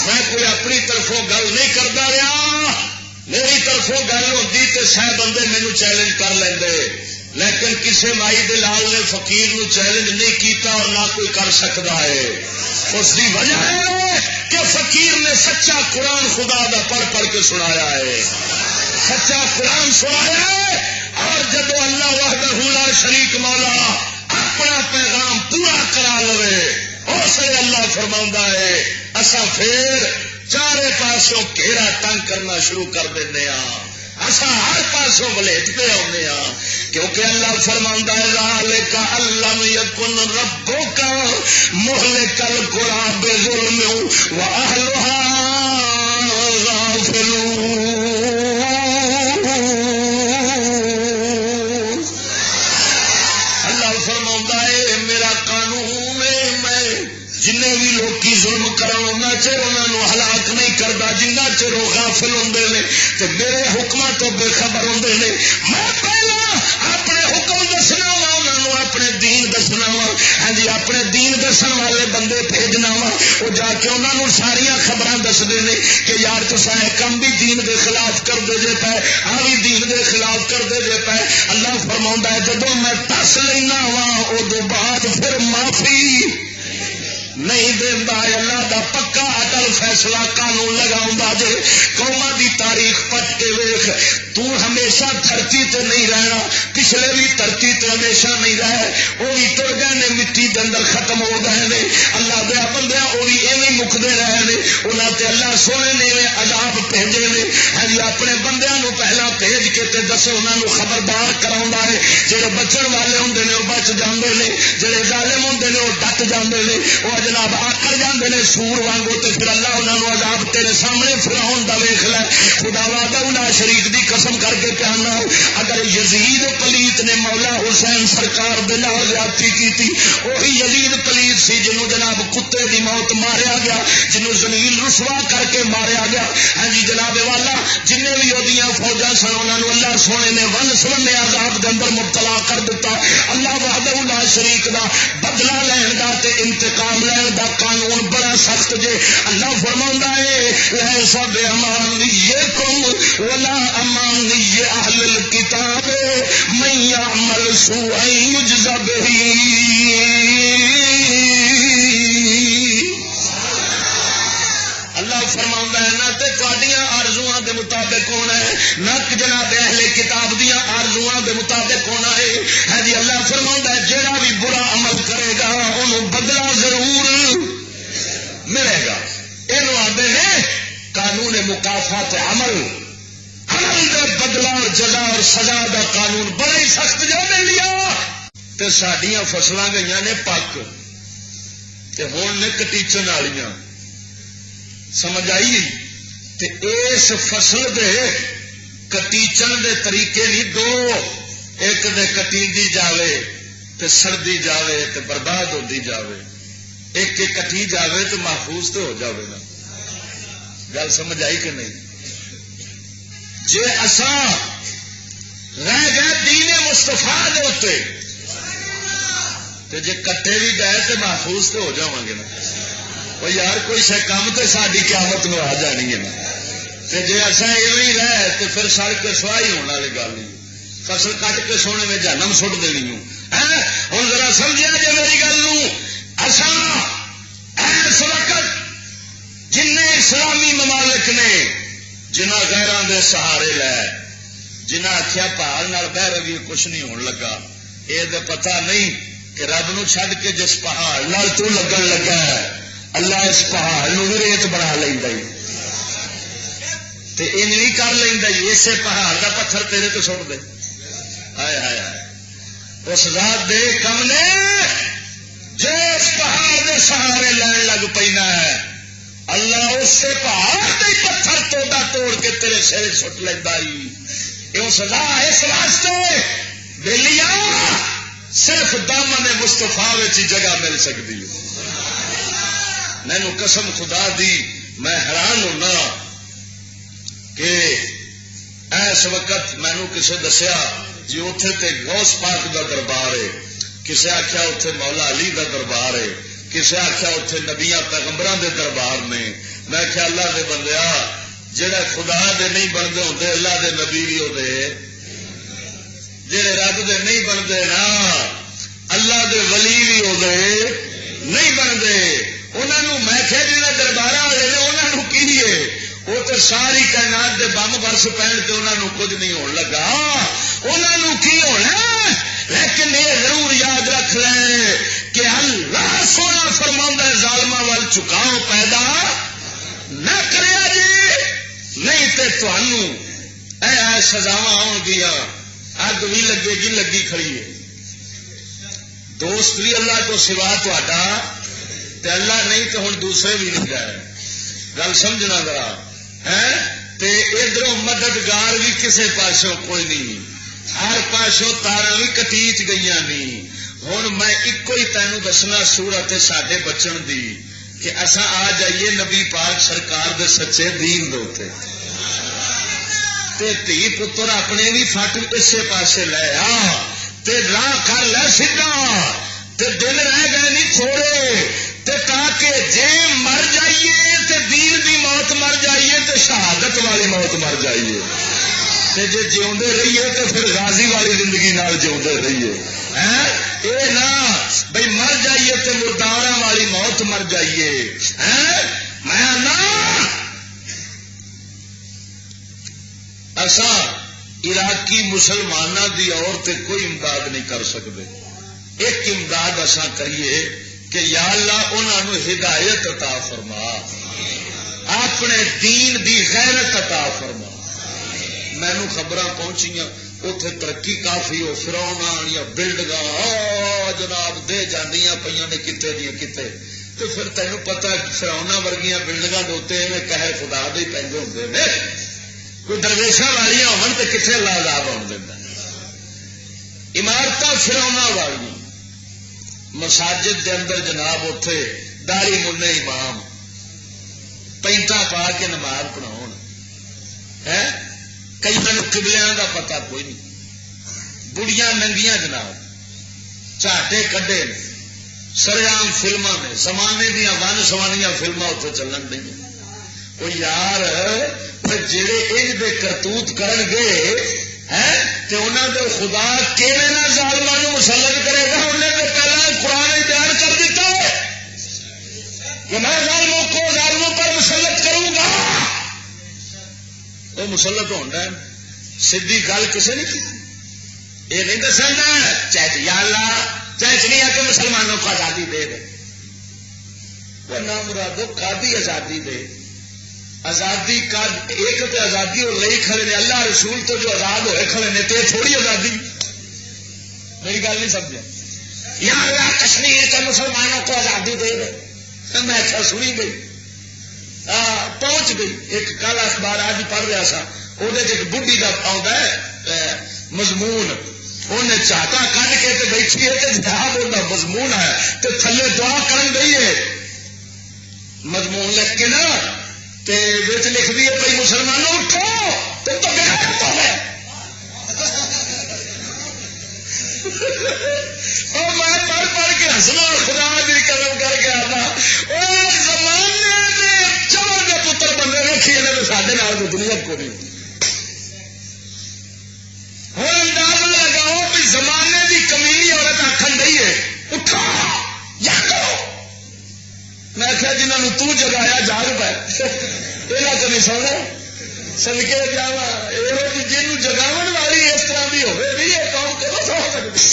میں کوئی اپنی طرفوں گل نہیں کرتا رہا. میری طرفوں گل ہوتی تو سہ بندے مینو چیلنج کر لیں لیکن کسی مائی دلال نے فقیر نو چیلنج نہیں کیتا اور نہ کوئی کر سکتا ہے. اس کی وجہ ہے کہ فقیر نے سچا قرآن خدا دا پڑھ پڑھ کے سنایا ہے سچا قرآن سنایا ہے. اور جب اللہ وحدہ لا شریک مولا اپنا پیغام پورا کرا لے اس لیے اللہ فرما ہے اصا پھر چارے پاسوں گھیرا تنگ کرنا شروع کر دینے اصا ہر پاسوں ولیٹتے آنے کیونکہ اللہ فرماندا ہے ذالک علم یکن ربک مہلک القری بظلم واہلھا غافلون. اللہ فرماندا ہے میرا قانون ہے میں جنہیں بھی لوکی ظلم کراؤں چر انہوں ہلاک نہیں کرتا جنہ چر وہ غافل ہوندے نے تے میرے حکماں تو بے خبر ہوندے نے. میں پہلا اپنے حکم دسنا وا انہوں اپنے دین دسنا وا ہاں جی اپنے دین دسن والے بندے بھیجنا وا وہ جا کے انہوں ساریا خبراں دسدے نے کہ یار تساں اے کم بھی دین دے خلاف کر دے جے پے آ بھی دین دے خلاف کر دے جے پے. اللہ فرماوندا ہے جدوں میں دس لینا وا ادو بعد پھر معافی نہیں دینا. اللہ دا پکا اٹل فیصلہ قانون لگاؤں جے قوما دی تاریخ پٹ کے ویخ تو ہمیشہ دھرتی تے نہیں رہنا پچھلے بھی دھرتی تے ہمیشہ نہیں رہے وہ بھی تر گئے نے مٹی دے اندر ختم ہو گئے نے. اللہ دیا بندیا وہ بھی ایویں مکتے رہے نے انہاں تے اللہ سونے نے ایویں عذاب بھیجے نے. ہاں جی اپنے بندیاں نو پہلا بھیج کے تے دسو انہاں نو خبردار کراوندا ہے جڑے بچن والے ہوندے نے وہ بچ جاندے نے جڑے ظالم ہوندے نے وہ ڈٹ جاندے نے وہ جناب آکر جاندے نے سور وانگو تے پھر اللہ انہاں نو عذاب تیرے سامنے فرعون دا ویکھ لے. خدا وحدہ لا شریک دی قسم کر کے کہنا اگر یزید پلیت نے مولا حسین سرکار دے نال زیادتی کیتی وہی یزید پلیت سی جنوں جناب کتے دی موت ماریا گیا جنوں ذلیل رسوا کر کے ماریا گیا. ہاں جی جناب والا جن بھی وہ فوجاں سن انہوں نے اللہ سونے نے ون سونے عذاب دے اندر مبتلا کر دیتا. اللہ وحدہ لا شریک دا بدلہ لین دا تے انتقام لین دا قانون بڑا سخت جے. اللہ فرماوندا ہے لیسا بامانیکم ولا امانی اہل الکتاب من یعمل سوءا یجز بہ. اللہ فرماوندا ہے نہ تے تہاڈیاں آرزواں دے مطابق ہونا ہے نہ جناب اہل کتاب دیاں آرزواں دے مطابق ہونا ہے. ہے جی اللہ فرماوندا ہے جیڑا بھی برا عمل کرے گا انہوں بدلہ ضرور ملے گا. یہ آتے ہیں قانون مکافات عمل دے بدلہ اور جزا اور سزا دا قانون بڑا ہی سخت جو مل لیا تے ساڈیاں فصلاں گئیاں نے پک تے ہون نے کٹیچن والیاں سمجھ آئی تے اس فصل دے کٹیچن دے طریقے نہیں دو ایک دے کٹیندی جاوے تے سڑدی جاوے تے برباد ہوندی جاوے ایک ایک کٹی جاوے تو محفوظ تو ہو جاوے نا گل سمجھ آئی کہ نہیں جے اساں رہ گئے دین مصطفیٰ دے اوتے تے جے کٹے بھی گئے تے محفوظ تو ہو جاواں گے نا او یار کوئی شے کام تے ساڈی قیامت نو آ جانی ہے نا تے جے اساں ایویں رہ تے پھر سڑ کے سواہی ہونے والی گل نہیں فصل کٹ کے سونے میں جہنم سٹ دینی ہوں ہن ذرا سمجھیا جے میری گل نو اساں اس وقت جن اسلامی ممالک نے جنہ غیران دے سہارے لے جنہ آخیا پہاڑ نال بہ رہی کچھ نہیں ہون لگا یہ تو پتا نہیں کہ رب نو چھڈ کے جس پہاڑ نال تو لگن لگا ہے اللہ اس پہاڑ نو بھی ریت بنا لینا تے ان نہیں کر لینا اسے پہاڑ دا پتھر تیرے تو سٹ دے ہائے ہائے ہائے اس ذات دے کم نے جو اس پہاڑ دے سہارے لین لگ پینا ہے اللہ اس سے پہاڑ دے پتھر توڑا توڑ کے تیرے سر سٹ لینا یہ سزا اس واسطے بلیا صرف دامن مستفا جگہ مل سکتی ہے مینو قسم خدا دی میں حیران ہونا کہ اس وقت مینو کسے دسیا جی اتے تے غوث پاک دا دربار ہے کسے آخیا اتے مولا علی دا دربار ہے کسے آخیا اتے نبیاں پیغمبراں دے دربار نے میں کہ اللہ دے بندیا جڑا خدا دے نہیں بنتے ہوتے اللہ دے نبی بھی ہوتے جڑے رب دے نہیں بنتے نا اللہ دے ولی بھی ہوتے نہیں بنتے انہوں میں کہ جہاں دربار والے نے انہوں کی ہے وہ تو ساری کائنات دے بم برس پہن کے انہوں کچھ نہیں ہون لگا انہوں کی ہونا لیکن یہ ضرور یاد رکھ لیں کہ اللہ سونا فرما ظالمہ وال چکاؤ پیدا نہ کریا جی نہیں تے تمہوں اے سزاواں آن گیا اگ بھی لگے گی لگی کھڑی ہے دوست بھی اللہ تو سوا تا اللہ نہیں تو ہوں دوسرے بھی نہیں گئے گل سمجھنا ذرا ادھر مددگار بھی کسے پاسوں کوئی نہیں ہر پاسوں تارا بھی کٹیچ گئی نہیں ہوں میں ایک ہی تینوں دسنا صورت ساڈے بچن دی کہ اسا آ جائیے نبی پاک سرکار دے سچے دین دے دھی پتر اپنے بھی فٹ اسے پاسے لے آ تے راہ کر لے سیدھا تے دن رہ گئے نہیں تھوڑے تے تاکہ جے مر جائیے تے دین دی موت مر جائیے تے شہادت والی موت مر جائیے تے جے جیوندے رہیے تے پھر غازی والی زندگی نال جیوندے رہیے اے نا بھئی مر جائیے تے مرداراں والی موت مر جائیے میں نا اسا عراقی مسلمانوں دی اور تے کوئی امداد نہیں کر سکتے ایک امداد اسا کریے کہ یا اللہ انہوں ہدایت عطا فرما اپنے دین دی غیرت عطا فرما مینو خبر پہنچیاں اتے ترقی کافی ہو فرعون یا بلڈنگاں جناب دے جانیاں پہ نے کتے دیا کتے تو پھر تینوں پتا فرعون ورگیاں بلڈنگاں دوتے ہیں قہر خدا دے پہنچے ہوتے ہیں کوئی درویشاں والیاں ہون تے کتنے اللہ عذاب آن دینا عمارت فرعون والی مساجد دے اندر جناب اتے داڑھی مننے امام پینٹا پا کے نماز پڑھاؤ کئی دن قبلیاں دا پتہ کوئی نہیں بڑیاں ننگیاں جناب چاٹے کڈے نے سریام فلماں نے زمانے دیا ون سوانیاں فلماں اتنے چلن دیں وہ یار جڑے انج دے کرتوت کرن گے تے انہاں دے خدا کیویں نہ ظالماں نوں مسلط کرے گا انہیں تو پہلا قرآن بیان کر دیتا ہے کہ میں ظالموں کو ظالموں پر مسلط کروں گا وہ مسلط ہونا سیدھی گل کسے نہیں کی یہ نہیں دسنا چاہے یا اللہ چاہے نہیں ہے کہ مسلمانوں کو آزادی دے دے وہ نہ مرادو کادی آزادی دے آزادی کا ایک تو آزادی اور لئی کھڑے نے اللہ رسول تو جو آزاد ہوئے کھڑے نے تو تھوڑی آزادی. میری گل نہیں سمجھا. یا اللہ کشمیر کے مسلمانوں کو آزادی دے دے. میں اچھا سنی گئی پہنچ گئی. ایک کل اخبار آج پڑھ رہا سا وہ ایک بڈھی کا آتا ہے مضمون انہیں چاہتا کھ کے بیٹھی ہے جہاں وہ مضمون ہے تو تھلے دعا کرن گئی ہے مضمون لکھ کے نا لکھ دی ہے بھائی مسلمانوں اٹھو تم تو بے حق ہے. اور میں پڑھ پڑھ کے ہسنا خدا دی قدم کر کے آنا زمانے کے چمن کے پتر بندے رکھیے تو سارے نال دنیا کو نہیں. ہوں اندازہ لگاؤ بھی زمانے کی کمی عورت آخر نہیں ہے اٹھو یا کرو. میں آخیا جنہوں تو جگایا جاگ پہ یہاں کو نہیں سونا سدکے جا جن جگاو والی اس طرح کی ہوگی یہ کام کرو سو سکتی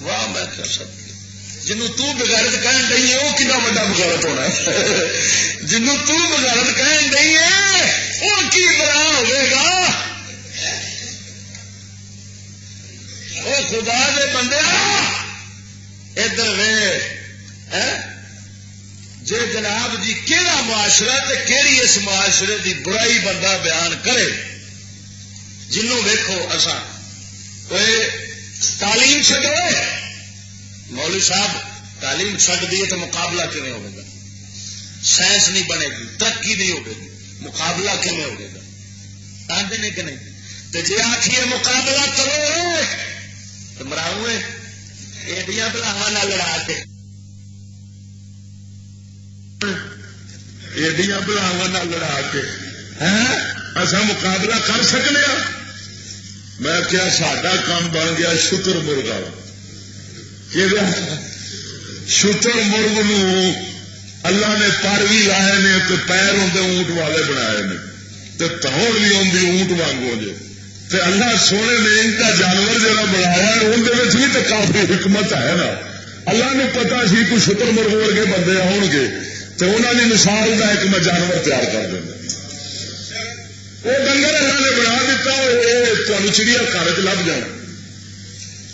واہ. میں کیا سب جنوں تو بغیرت کہن نہیں ہے وہ کتنا بڑا بغیرت ہونا ہے. جنوں تو بغیرت کہن نہیں ہے وہ کی بڑا ہوئے گا. وہ خدا دے بندے ادھر وے جی جناب جی کہڑا معاشرہ تے کہڑی اس معاشرے دی برائی بندہ بیان کرے جنوں ویکھو اساں کوئی تعلیم چڈو مولوی صاحب تعلیم چڈ دیے تو مقابلہ کیون ہوگا. سائنس نہیں بنے گی ترقی نہیں ہوگی مقابلہ کیون ہوگا آدھے نے کہ نہیں. تو جی آخیے مقابلہ کرو تو مراؤ ایڈیاں بلاوا نہ لڑا کے ایڈیاں بلاوا نہ لڑا کے اصا مقابلہ کر سکنے ہاں. میں کیا ساڈا کام بن گیا شتر مرغا. شتر مرغ نو اللہ نے پر بھی لائے نے تو پیر ہوں اونٹ والے بنائے نے تو توڑ بھی آدھی اونٹ وانگو جے تے اللہ سونے نے ان کا جانور جہاں بنایا اندر بھی تو کافی حکمت ہے نا. اللہ نے پتا سی کوئی شتر مرغ ورگے بندے آؤ گے تو انہوں نے مثال کا ایک میں جانور تیار کر دینا. وہ ڈنگر اللہ نے بنا دیتا تمہیں چڑیا گھر چ لب جانا.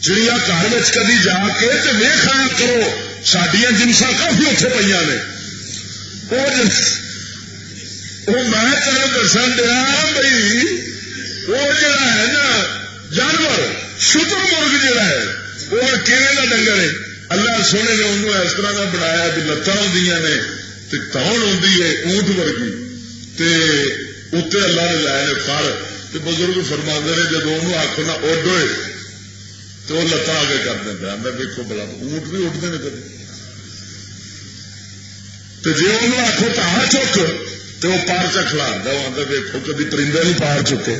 چڑیا گھر کدی جا کے ویخا کرو سڈیا جنساں کافی اتنے پہ نے. وہ میں تمہیں دسن دیا بھائی وہ جڑا ہے نا جانور شتر مرغ جڑا ہے وہ کیڑے کا ڈنگر ہے. اللہ سونے نے انہوں اس طرح کا بنایا بھی لتاں ہوں نے تون ہوتی ہے اونٹ ورگی اتنے اللہ نے لائے نے پر بزرگ فرما نے جب انہوں آخو نہ اڈ ہوئے تو وہ لتاں آگے کر دینا. میں دیکھو بلا اونٹ بھی اٹھتے ہیں کبھی تو جی انہوں آخو پہاڑ چک تو وہ پار چ کھلارتا وہ آتا دیکھو کبھی پرندے نہیں پار چکے.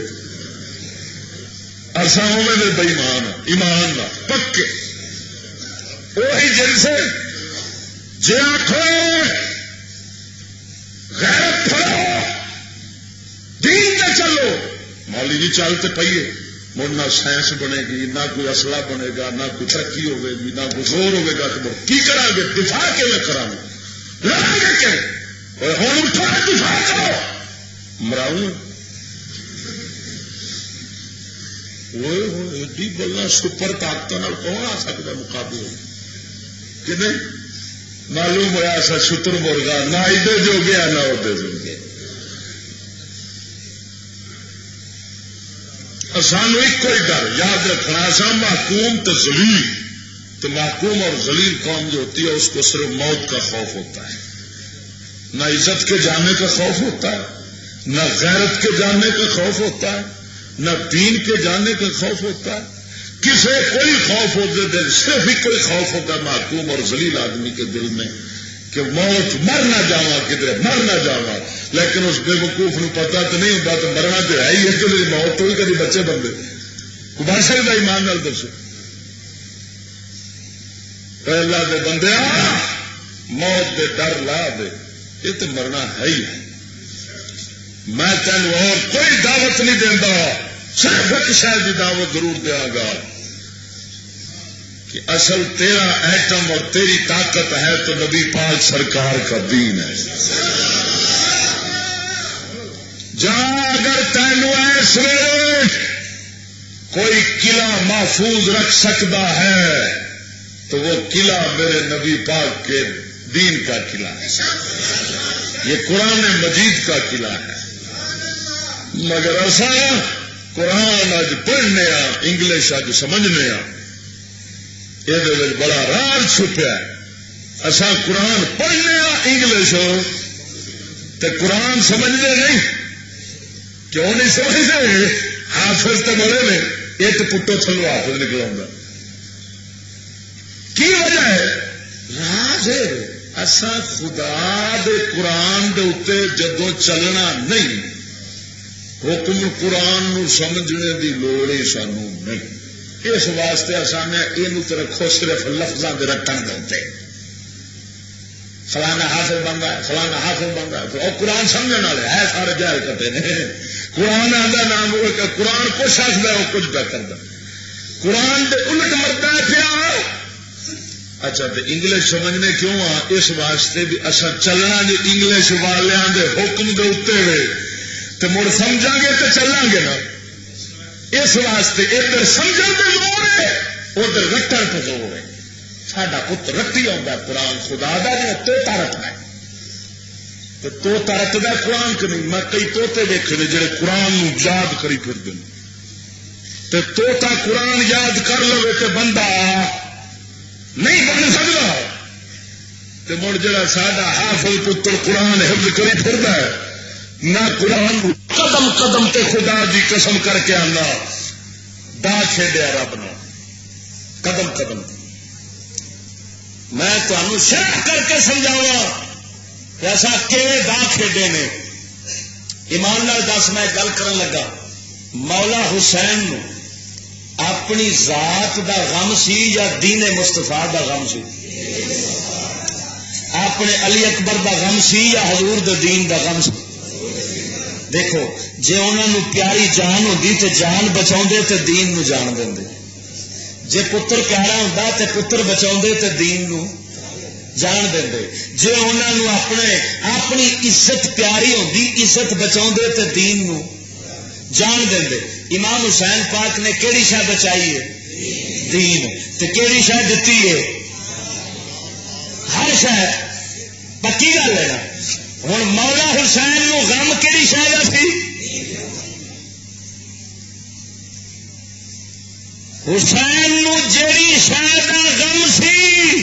اصا ہوئے بےمان ایمان نہ پکے وہی جنس جی آخو غیرت پھڑو دین تے چلو مولی جی چل تو پیے مڑ نہ سائنس بنے گی نہ کوئی اصلہ بنے گا نہ کوئی ترقی ہوے گی نہ کوئی زور ہوے گا تو کی کرا گے دفاع کیوں کرا گے لڑیں گے کہ ہوں اٹھو دفاع کرو مراؤ ایڈی گلا سپر طاقت کون آ سکتا مقابلے کہ نہیں. معلوم ہوا سا شتر مرغا نہ ادھر جو گیا نہ ادھر جو گیا. سانو ایک ہی ڈر یاد رکھنا سا محکوم تو ذلیل تو محکوم اور ذلیل قوم جو ہوتی ہے اس کو صرف موت کا خوف ہوتا ہے. نہ عزت کے جانے کا خوف ہوتا ہے نہ غیرت کے جانے کا خوف ہوتا ہے نہ دین کے جانے کا خوف ہوتا ہے. کسی کوئی خوف ہوتے دل صرف ہی کوئی خوف ہوتا ہے محکوم اور ذلیل آدمی کے دل میں کہ موت مر نہ جاوا کدھر مر نہ جاوا. لیکن اس بے وقوف نو پتا تو نہیں ہوتا تو مرنا تو ہے ہی ہے کہ میری موت تو ہی کبھی بچے بندے کو بن سکتا ایمان نال دسو. اللہ دے بندے موت دے ڈر لا دے یہ تو مرنا ہے ہی ہے. میں تینوں اور کوئی دعوت نہیں دینا صرف ایک شاید کی دعوت ضرور دیا گا کہ اصل تیرا ایٹم اور تیری طاقت ہے تو نبی پاک سرکار کا دین ہے. جہاں اگر تینوں ایس ویلے کوئی قلعہ محفوظ رکھ سکتا ہے تو وہ قلعہ میرے نبی پاک کے دین کا قلعہ ہے. یہ قرآن مجید کا قلعہ ہے. مگر ایسا قرآن اج پڑھنے انگلش اج سمجھنے یہ بڑا راز چھپیا ہے. اصا قرآن پڑھنے انگلش تو قرآن سمجھنے نہیں. کیوں نہیں سمجھتے؟ حافظ تو بڑے نے ایک پٹو تھلو حافظ نکل آؤں. کی وجہ ہے؟ راز ہے. اصا خدا دے قرآن دے اتنے جدو چلنا نہیں، حکم قرآن نو سمجھنے دی لوڑ ہی سانو نہیں. اس واسطے اصا نے یہ رکھو صرف لفظاں دے رٹن دے. فلانا حافظ بنتا ہے، فلانا حافظ بنتا ہے، اور قرآن سمجھنے والے ہے سارے جاہل کرتے ہیں. قرآن آدھا نام قرآن کچھ آخر وہ کچھ پہ کرتا. قرآن دے الٹ مرتا ہے پیا. اچھا تو انگلش سمجھنے کیوں آ؟ اس واسطے بھی اصا چلنا جی انگلش والوں دے حکم دے اتنے ہوئے تو مڑ سمجھا گے تو چلیں گے نا. اس واسطے ادھر سمجھن کی لوڑ ہے، ادھر رٹن کی لوڑ ہے. ساڈا پت رٹی آتا قرآن خدا دا جی توتا رٹنا ہے تو توتا رٹتا قرآن کہ نہیں. میں کئی توتے دیکھے جڑے قرآن یاد کری پھرتے ہیں. توتا قرآن یاد کر لو تو بندہ نہیں بن سکتا. تو مڑ جڑا ساڈا حافظ پتر قرآن حفظ کری پھرتا ہے نہ قرآن قدم قدم تے خدا دی قسم کر کے آنا دا کھیڈیا رب نے قدم قدم. میں تمہیں شرح کر کے سمجھاوا ایسا کہ دا کھیڈے نے. ایمان نال دس میں گل کرن لگا. مولا حسین نو اپنی ذات دا غم سی یا دین مصطفیٰ دا غم سی؟ اپنے علی اکبر دا غم سی یا حضور دے دین دا غم سی؟ دیکھو جے انہوں نے پیاری جان ہوتی تو جان بچاؤ تو دین نو جان دے. جے پتر پیارا ہوتا تو پتر بچاؤ تو دین نو جان دے. جے انہوں نے اپنی عزت پیاری ہوتی عزت بچاؤ تو دین نو جان دے. امام حسین پاک نے کیڑی شاہ بچائی ہے؟ دین. تو کیڑی شاہ دیتی ہے؟ ہر شاہ. پکی گل ہے نا. ہوں مولا حسین نو غم کیڑی شاہ کا سی؟ حسین نو جیڑی شاہ کا غم سی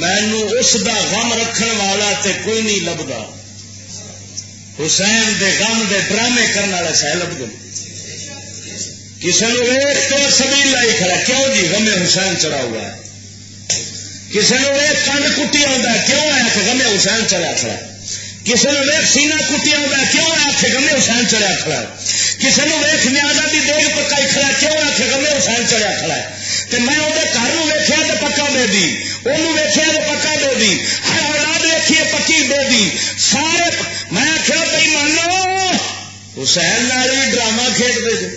مینو اس دا غم رکھن والا تے کوئی نہیں لبدا. حسین دے غم دے ڈرامے کرنے والا شاہ لب گئے. کسی نے ایک تو سبیل لائی کھڑا کیوں جی غم حسین چڑھا ہوا ہے. کسی نے ایک کنڈ کٹی آتا ہے کیوں آیا کہ غم حسین چڑھا کھڑا. کسی نے ایک سینہ کٹی آتا ہے کیوں آیا کہ غم حسین چڑھا کھڑا. کسی نے ایک نیازا کی دیگ پکائی کھڑا کیوں آیا کہ غم حسین چڑھا کھڑا ہے. تو میں وہ گھر ویخیا تو پکا دے دی، وہ ویخیا تو پکا دے دی، ہر اولاد ویکھی پکی دے دی. سارے میں آخیا بھائی مانو حسین نال بھی ڈرامہ کھیلتے تھے.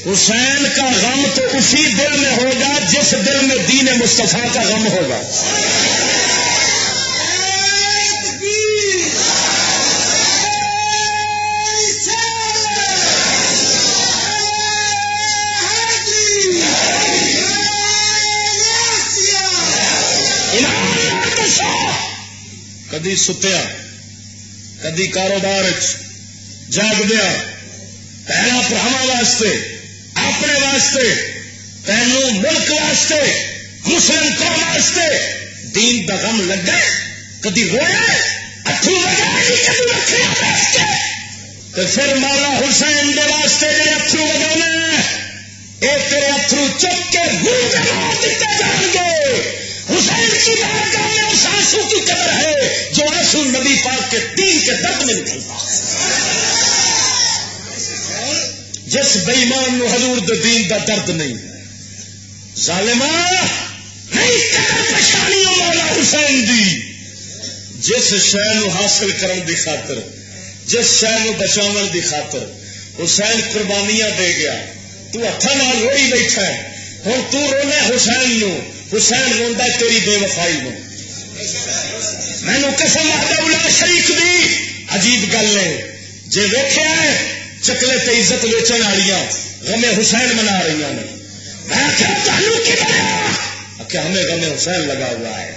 حسین کا غم تو اسی دل میں ہوگا جس دل میں دین مصطفیٰ کا غم ہوگا. کدی ستیا کدی کاروبار جاگدیا پہلا براہما واسطے اپنے واسطے تینوں ملک واسطے مسلم قوم واسطے دین دا غم لگا. کدی رویا اتھرو لگا تو پھر مولا حسین دے واسطے جڑے اتھرو لگانے یہ تیرے اتھرو چک کے منہ جما دیتے جان گے. حسین کی بارگاہ میں اس آنسو کی قدر ہے جو آنسو نبی پاک کے دین کے درد میں نکلتا. جس بے ایمان نو حضور دے دین دا درد نہیں ظالما نہیں قدر پریشانی مولا حسین دی. جس شے نو حاصل کرن دی خاطر جس شے نو بچاون دی خاطر حسین قربانیاں دے گیا. تو ہاتھاں نال روئی بیٹھا ہے ہوں تو رونا حسین نو، حسین روندا تیری بے وفائی نو. مینو قسم وحدہ لا شریک دی عجیب گل ہے جے ویکھیا ہے چکلے تے عزت ویچن والیاں غم حسین منا رہی ہیں. میں آخیا تمہیں کی بنایا کہ ہمیں غم حسین لگا ہوا ہے.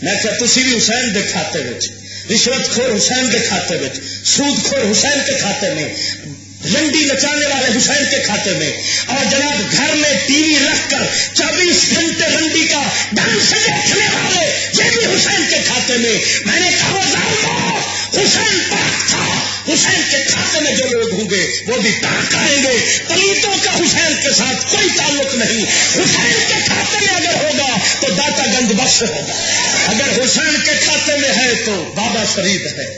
میں کہ تسی بھی حسین دے کھاتے وچ، رشوت خور حسین کے کھاتے میں، سود خور حسین کے کھاتے میں، رنڈی نچانے والے حسین کے کھاتے میں، اور جناب گھر میں ٹی وی رکھ کر 24 گھنٹے رنڈی کا ڈانس دیکھنے والے یہ بھی حسین کے کھاتے میں. میں نے کہا حسین پاک تھا، حسین کے کھاتے میں جو لوگ ہوں گے وہ بھی پاک آئیں گے. پلیتوں کا حسین کے ساتھ کوئی تعلق نہیں. حسین کے کھاتے میں اگر ہوگا تو داتا گنج بخش ہوگا، اگر حسین کے کھاتے میں ہے تو بابا فرید ہے.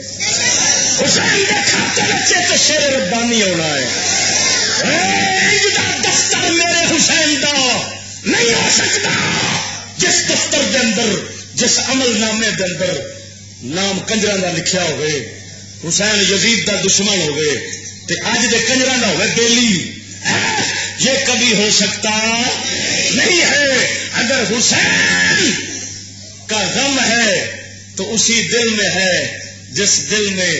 حسین کے کھاتے بچے تو شیر ربانی ہونا ہے. دفتر میرے حسین دا نہیں ہو سکتا جس دفتر دے اندر، جس عمل نامے دے اندر نام کنجراں دا لکھیا ہوئے، حسین یزید دا دشمن ہوئے تے اج دے کنجراں دا ہوئے بیلی. یہ کبھی ہو سکتا نہیں ہے. اگر حسین کا غم ہے تو اسی دل میں ہے جس دل میں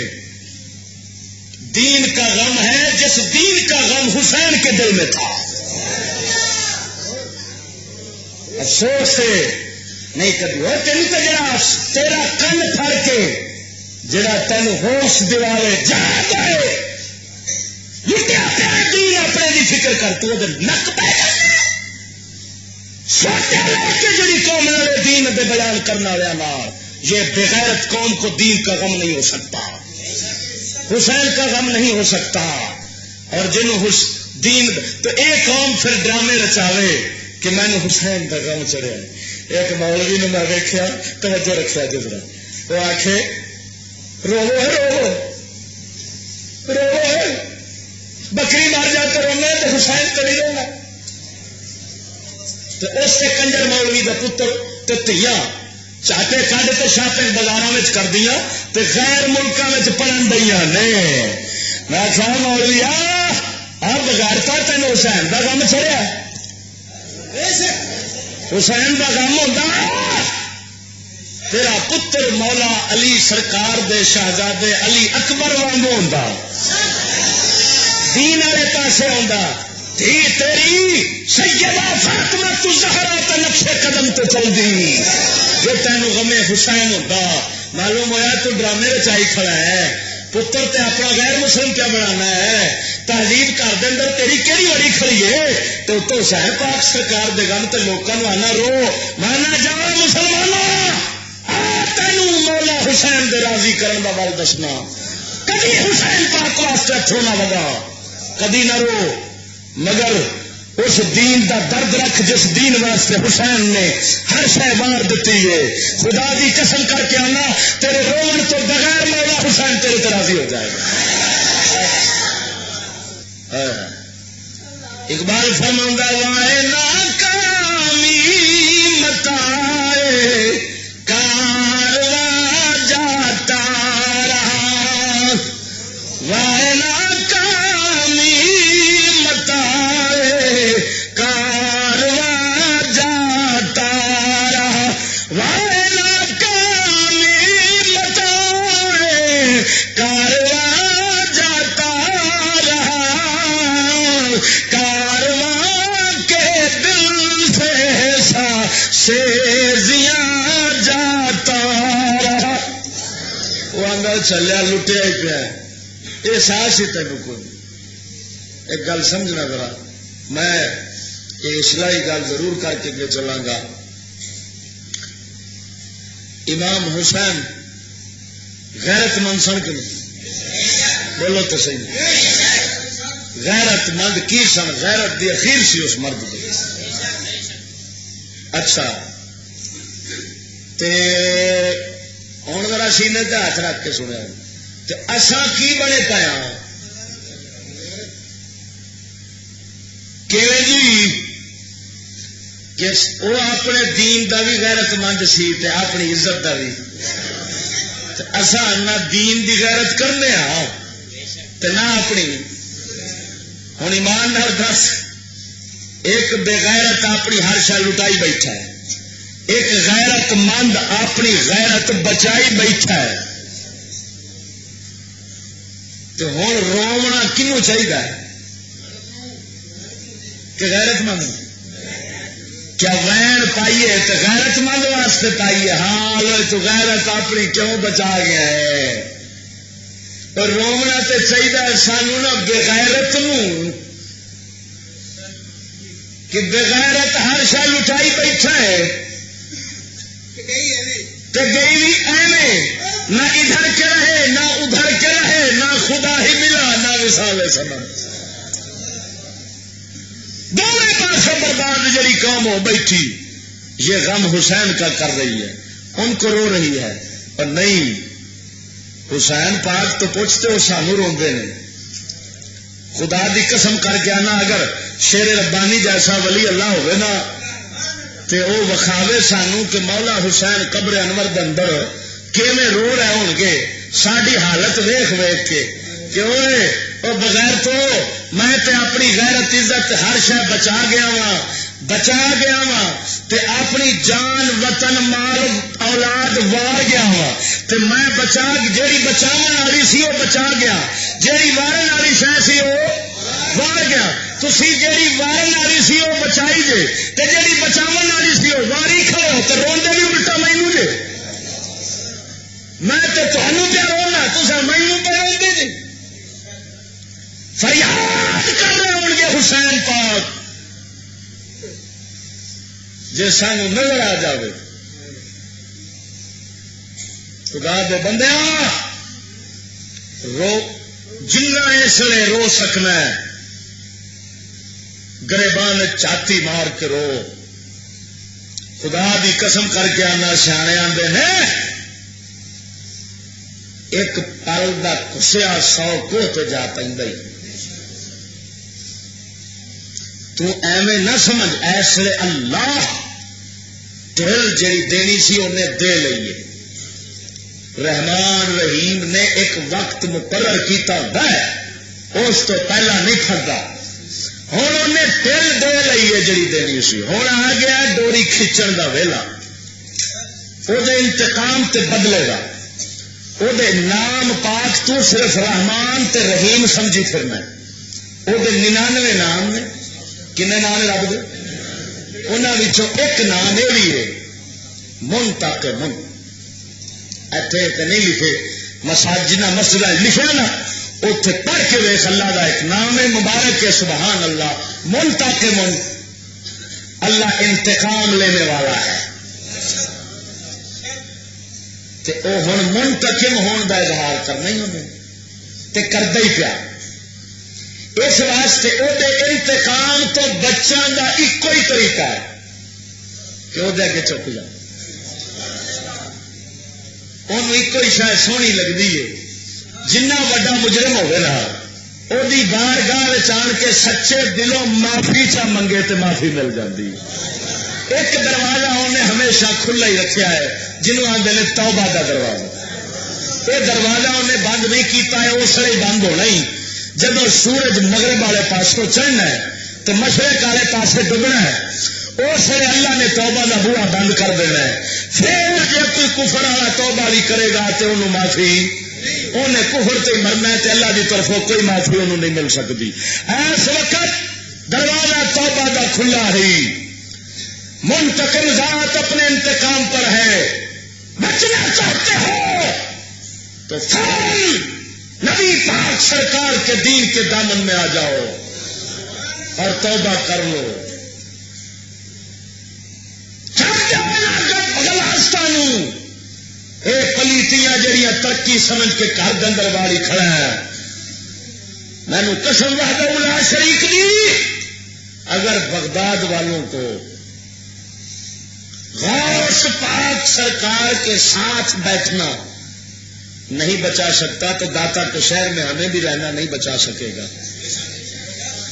دین کا غم ہے، جس دین کا غم حسین کے دل میں تھا. افسوس سے نہیں کبھی ہو تین تو جڑا تیرا کن پھڑ کے جڑا تین ہوش دلاوے جاگ آئے لٹیا پیا دین اپنے دی فکر کر تو نک پہ سوچا لے کے جڑی قوم والے دین دے بیان کرنا والے یہ بغیرت قوم کو دین کا غم نہیں ہو سکتا، حسین کا غم نہیں ہو سکتا. اور جنہوں دین تو ایک قوم پھر ڈرامے رچاوے کہ میں نے حسین کا غم چڑھیا. ایک مولوی نے میں ویکھیا توجہ رکھا جذرا، وہ آخے روو ہے روو ہے بکری مار جاتے رونا تو حسین تو نہیں رونا. تو اس سے کنجر مولوی کا پتر تو تیا چاٹے کھڈ تو شاپنگ بازاروں میں کر دیا تو غیر ملکوں میں پڑھن دیا نے. میں خیال مولوی آپ بغیرتا تین حسین کا غم چڑھیا، حسین کا غم ہوتا تیرا پتر مولا علی سرکار دے شہزادے علی اکبر وانگو ہوتا، دین والے پاسے ہوتا. دھی تیری سیدہ فاطمہ الزہرا تے نقشے قدم تو چل دی. جو تینوں غمے حسین ہوتا معلوم ہوا تو ڈرامے رچائی کھڑا ہے. پتر تے اپنا غیر مسلم کیا بنانا ہے؟ تہذیب گھر دے اندر تیری کہڑی بڑی کھڑی ہے تو حسین پاک سرکار دے غم تے لوکاں نوں آنا رو مانا جا مسلمانوں تینوں مولا حسین دے راضی کرن دا ول دسنا. کدی حسین پاک واسطے ہتھوں نہ وگا، کدی نہ رو، مگر اس دین دا درد رکھ جس دین واسطے حسین نے ہر شے مار دیتی ہے. خدا دی قسم کر کے آنا تیرے رون تو بغیر مولا حسین تیرے تے راضی ہو جائے گا. اقبال فرماتا وائے ناکامی متائے کارواں جاتا رہا، وائے ناکامی متائے کارواں جاتا رہا، وائے ناکامی متائے کارواں جاتا رہا، کارواں کے دل سے سیزیاں جاتا رہا. وہ آدھا چلیا لٹیا ہی پیا احساس ہی تینوں کوئی. ایک گل سمجھنا ذرا، میں یہ اصلاحی گل ضرور کر کے اگے چلاں گا. امام حسین غیرت مند سن کے بولو تو صحیح، غیرت مند کی سن، غیرت دی اخیر سی اس مرد دی. اچھا تے ہوں ذرا سینے تے ہاتھ رکھ کے سنیا تے اساں کی بنے پایا جی کہ وہ اپنے دین دا بھی غیرت مند سی تے اپنی عزت دا بھی. اساں نہ دین دی غیرت کرنے ہاں تے نہ اپنی. ہوں ایمان نال دس ایک بغیرت اپنی ہر شے لٹائی بیٹھا ہے، ایک غیرت مند اپنی غیرت بچائی بیٹھا ہے. تو ہوں رونا کنوں چاہیے کہ غیرت مند؟ کیا وین پائیے تو غیرت مند واسطے پائیے؟ ہاں لو تو غیرت اپنی کیوں بچا گیا ہے؟ اور رونا تو چاہیے سانو نا بغیرت نو کہ بغیرت ہر شے لٹائی بیٹھا ہے تو گئی بھی ایویں نہ ادھر کے رہے نہ ادھر کے رہے، نہ خدا ہی ملا نہ وصال سمن، دونوں پاس برباد جڑی قوم ہو بیٹھی. یہ غم حسین کا کر رہی ہے، ان کو رو رہی ہے. اور نہیں، حسین پاک تو پوچھتے ہو سانو روندے نے. خدا دی قسم کر کے آنا اگر شیر ربانی جیسا ولی اللہ ہوئے نا تے او وکھاوے سانو کہ مولا حسین قبر انور دے اندر کیویں رو رہے ہون گے، ساڈی حالت ویکھ ویکھ کے کہ اوئے او بغیر تو میں تے اپنی غیرت عزت ہر شے بچا گیا وا تے اپنی جان وطن مال اولاد وار گیا وا تے میں بچا جیڑی بچاون والی سی او بچا گیا، جیڑی وارن والی شے سی او وار گیا. تسی جیڑی وارن والی سی او بچائی جے تے جیڑی بچاون والی سی او واری کھڑو تے روندے بھی الٹا مینوں جے. میں تو تمہیں پہ رونا، تصا مینوں پہ روندے جے. فریاد کر رہے ہون گے حسین پاک جے سانو نظر آ جائے. خدا دے بندیاں رو جنہ اس لیے رو سکنا ہے گریبان چھاتی مار کے رو. خدا دی قسم کر کے آنا سیانے آندے نے ایک پل دا کسیا 100 کوہ تے جا پیندا. تو ایویں نہ سمجھ ایسے اللہ دل جڑی دینی سی انہیں دے لئیے. رحمان رحیم نے ایک وقت مقرر کیتا ہے، اس تو پہلا نہیں پھردا. ہوں انہیں دل دے لئیے جڑی دینی سی. ہوں آ گیا ڈوری کھچن دا ویلا، وہ انتقام تے بدلے گا. وہ نام پاک تو صرف رحمان تے رحیم سمجھی پھرنا. وہ 99 نام نے، کنے نام رب دے؟ انہوں ایک نام یہ بھی ہے منتقم. ایتھے تے نہیں لکھے مساجد مسجد لکھے نا، اتنے پڑھ کے ویخ اللہ کا ایک نام ہے مبارک ہے، سبحان اللہ. منتقم، اللہ انتقام لینے والا ہے. تے او ہن منتقم ہون دا اظہار کرنا ہی انہیں تے کردا ہی پیا. اس واسطے وہ انتقام تو بچن کا ایک ہی طریقہ ہے کہ وہ اگے چک جا. انہوں ایک ہی شاید سونی لگتی ہے، جنہ وڈا مجرم ہوئے رہا وہ بارگاہ آن کے سچے دلوں معافی چا منگے تو معافی مل جاتی. ایک دروازہ انہیں ہمیشہ کھلا ہی رکھا ہے جنہوں آتے ہیں توبہ کا دروازہ. یہ دروازہ انہیں بند نہیں کیتا ہے، اس لیے بند ہونا ہی جب سورج مغرب والے پاسوں چڑھنا ہے تو مشرق والے پاسے ڈبنا ہے، اس لیے اللہ نے توبہ کا بوہا بند کر دینا ہے. پھر جب کوئی کفر والا توبہ بھی کرے گا تو انہوں معافی، انہیں کفر سے مرنا ہے تو اللہ کی طرفوں کوئی معافی انہوں نہیں مل سکتی. اس وقت دروازہ توبہ کا کھلا ہی. منتقم ذات اپنے انتقام پر ہے. بچنا چاہتے ہو تو فوراً نبی پاک سرکار کے دین کے دامن میں آ جاؤ اور توبہ کر لو. پلیتیاں جڑیاں ترقی سمجھ کے گھر کے اندر والی کھڑا ہے. مینو قسم وحدہ لا شریک دی، اگر بغداد والوں کو غوث پاک سرکار کے ساتھ بیٹھنا نہیں بچا سکتا تو داتا کے شہر میں ہمیں بھی رہنا نہیں بچا سکے گا.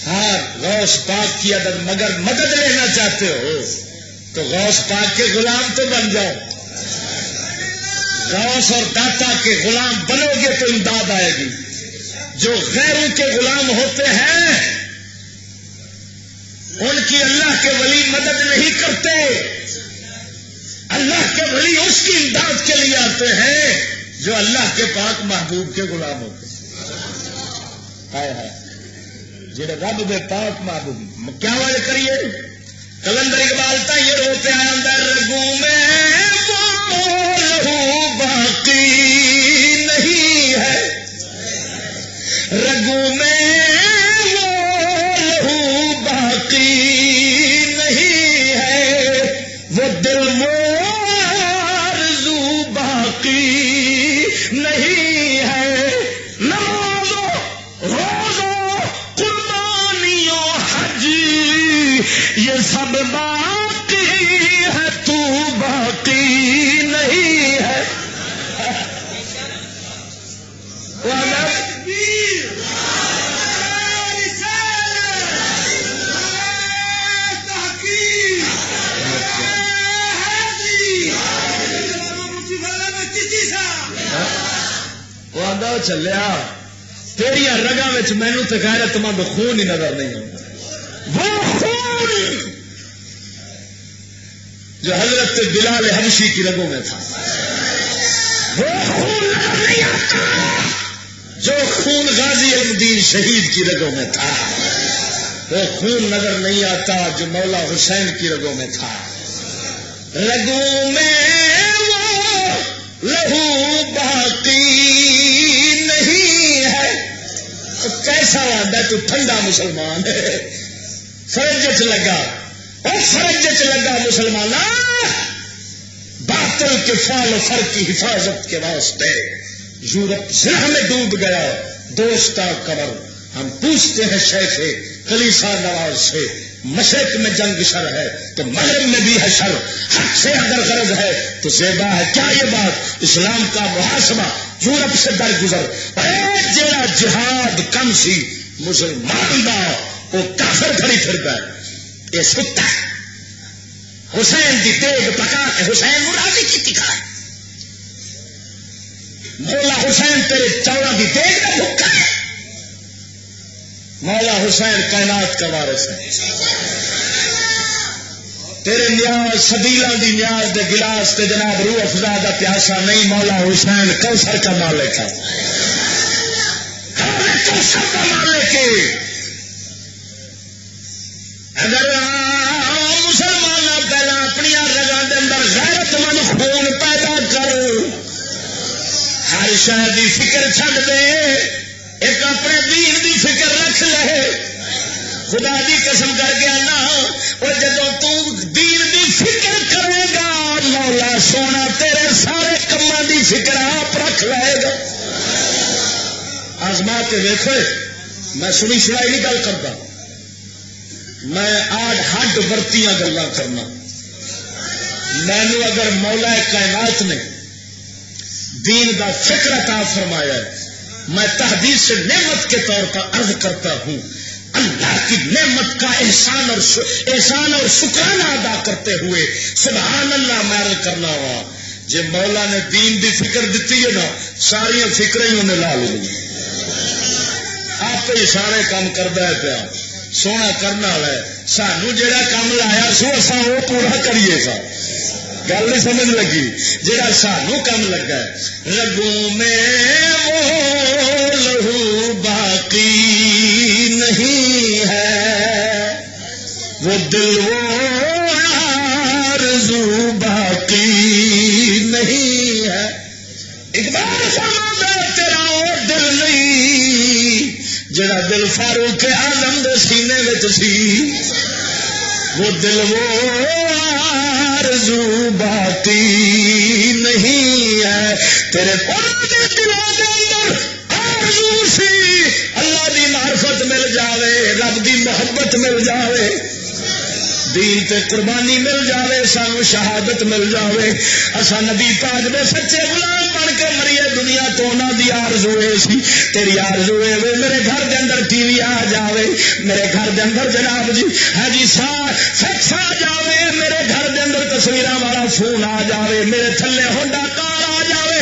ہاں غوث پاک کی اگر مگر مدد لینا چاہتے ہو تو غوث پاک کے غلام تو بن جاؤ. غوث اور داتا کے غلام بنو گے تو امداد آئے گی. جو غیروں کے غلام ہوتے ہیں ان کی کی اللہ کے ولی مدد نہیں کرتے. اللہ کے ولی اس کی امداد کے لیے آتے ہیں جو اللہ کے پاک محبوب کے غلام ہوتے ہیں. جڑے رب دے پاک محبوب کیا وجہ کریے. کلندر اقبال تا یہ روتے آیا اندر رگوں میں وہ لہو باقی نہیں ہے, رگوں میں وہ لہو باقی نہیں ہے, وہ دل آرزو باقی نہیں ہے. نمازو روزو قربانیوں حج یہ سب باقی ہے, تو باقی نہیں ہے. چلیا تیری رگا مینو تو غیرت مند خون ہی نظر نہیں آتا. وہ خون جو حضرت بلال حبشی کی رگوں میں تھا, وہ خون نظر نہیں آتا جو خون غازی الدین شہید کی رگوں میں تھا. وہ خون نظر نہیں آتا جو مولا حسین کی رگوں میں تھا. رگوں میں وہ لہو باقی نہیں ہے. کیسا آتا تو ٹھنڈا مسلمان ہے, فرج چ لگا, اور فرج چ لگا مسلمان باطل کے فعل و فر کی حفاظت کے واسطے یورپ زرہ میں ڈوب گیا. دوستا قبر ہم پوچھتے ہیں شیخ کلیسا نواز سے, مشرق میں جنگ شر ہے تو مغرب میں بھی ہے شر, حق سے اگر غرض ہے تو زیبا ہے. کیا یہ بات اسلام کا محاسبہ یورپ سے درگزر. جڑا جہاد کم سی مسلمان دا وہ کافر کھڑی پھر گئے. یہ ستا حسین دی دیگ پکا کے حسین راضی کی تکھا. مولا حسین تیرے چوڑا دی دیگ کا بھوکا ہے. مولا حسین کائنات کا وارث ہے. تیرے نیاز سبیلاں دی نیاز دے گلاس تے جناب روح افزا دا پیاسا نہیں. مولا حسین کوثر کا مالک ہے, کوثر کا مالک ہے. اگر مسلمان پہلا اپنی رگاں دے اندر غیرت مند خون پیدا کر, ہر شہر دی فکر چھڈ دے, ایک اپنے دین دی فکر رکھ لے. خدا دی قسم کر کے آنا, اور جدو دین دی فکر کرے گا مولا سونا تیرے سارے کماں دی فکر آپ رکھ لے گا. آزما کے دیکھو, میں سنی سنائی نہیں گل کرتا, میں آج ہڈ برتیاں گلاں کرنا. مینو اگر مولا کائنات نے دین دا فکر عطا فرمایا ہے, میں تحدیث سے نعمت کے طور پر عرض کرتا ہوں, اللہ کی نعمت کا احسان اور شکرانہ ادا کرتے ہوئے سبحان اللہ میں عرض کرنا ہوا. جی مولا نے دین دی فکر دیتی ہے نا, ساری فکریں ہی انہیں لا لی. آپ ہی سارے کام کرتا ہے پیا, سونا کرنا والا ہے. سانو جہاں کام لایا سو اصا وہ پورا کریے گا. گل نہیں سمجھ لگی. جہاں سانو کم لگا ہے رگوں میں وہ لہو باقی نہیں ہے, وہ دل وہ آرزو باقی نہیں ہے. اقبال فرماتا تیرا وہ دل نہیں جڑا دل فاروق اعظم دے سینے وچ سی, وہ دل وہ آرزو باقی نہیں ہے. تیرے پرانے دلوں کے اندر آرزو سی اللہ دی معرفت مل جاوے, رب دی محبت مل جاوے, دین تے قربانی مل جاوے, سانو شہادت مل جاوے, اسا نبی پاک دے سچے غلام بن کے مریے دنیا تو انہاں دی آرزو اے سی. تیری آرزو اے میرے گھر دے اندر ٹی وی آ جاوے, میرے گھر دے اندر جناب جی ہاں جی فیکس آ جاوے, میرے گھر دے اندر تصویراں والا فون آ جاوے, میرے تھلے ہونڈا کار آ جاوے.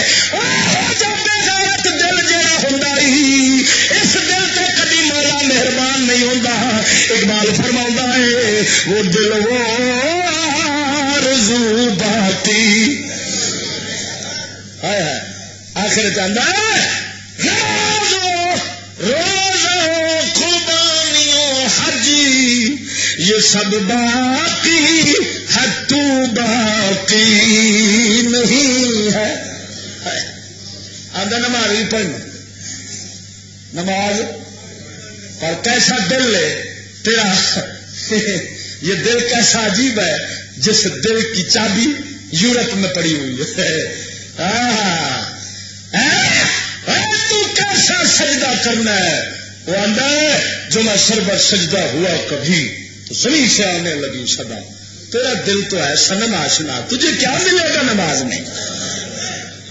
غیرت دل جڑا ہوندا اس دل تے کبھی مولا مہربان نہیں ہوندا. اقبال فرماؤندا ہے وہ دل وہ آرزو باقی ہے آخر چاہتا ہے روزوں قربانیوں حجی یہ سب باقی ہے تو باقی نہیں ہے آدھا نماز بھی پڑھنا نماز اور کیسا دل ہے تیرا یہ دل کیسا عجیب ہے جس دل کی چابی یورپ میں پڑی ہوئی ہے تو کیسا سجدہ کرنا ہے وہ آدھا ہے جو میں سربر سجدہ ہوا کبھی تو زمین سے آنے لگی صدا تیرا دل تو ہے صنم آشنا تجھے کیا ملے گا نماز میں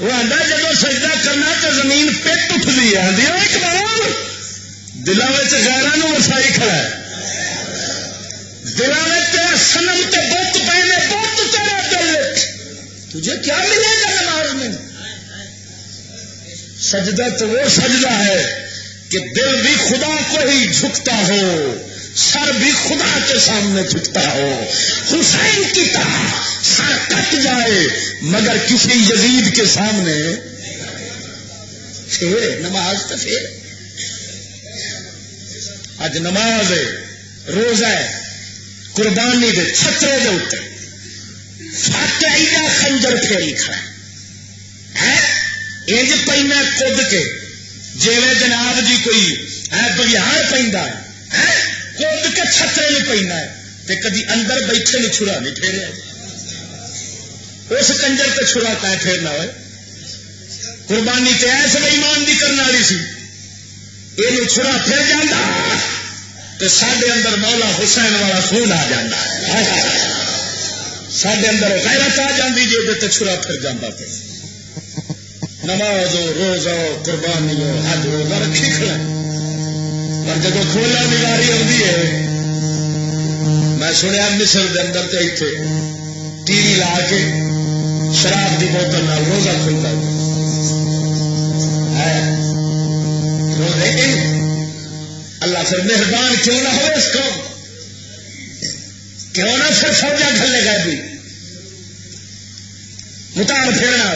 وہ آدھا جب سجدہ کرنا تو زمین پٹ اٹھتی ہے آدھی ایک بار دلوں میں غیروں وسائی کھڑا ہے دلوں میں تیرا صنم تے بت پے نے بت تیرا دل تجھے کیا ملے گا نماز میں سجدہ تو وہ سجدہ ہے کہ دل بھی خدا کو ہی جھکتا ہو سر بھی خدا کے سامنے جھکتا ہو حسین کی طرح سر کٹ جائے مگر کسی یزید کے سامنے پھر نماز تو پھر اج نماز ہے روزہ ہے قربانی دے چھترے دے اوتے فاتحی دا خنجر پھیری کھڑا ہے انج پینا کد کے جیویں جناب جی کوئی بگیار پیندا ہے کد کے چھترے نہیں پینا ہے تے کدی اندر بیٹھے نہیں چھڑا نہیں پھیریا اس کنجر تے چھڑا کہیں پھیرنا ہوئے قربانی تے ایسے ایمان دی کرنے والی سی یہ چھڑا پھر جانا تو سڈے اندر مولا حسین والا خون آ جانا سڈے اندر غیرت آ جاتی جی یہ چھڑا پھر جانا پہ نماز روزہ قربانی حج روزہ رکھی کھڑا پر جب کھولا نگاری آتی ہے میں سنیا مصر دے اندر تے اتنے ٹی وی لا کے شراب کی بوتل نال روزہ کھلتا ہے روزے اللہ پھر مہربان کیوں نہ ہو اس کو کیوں نہ پھر فوجا گھلنے گئے بھی متار پھیرنا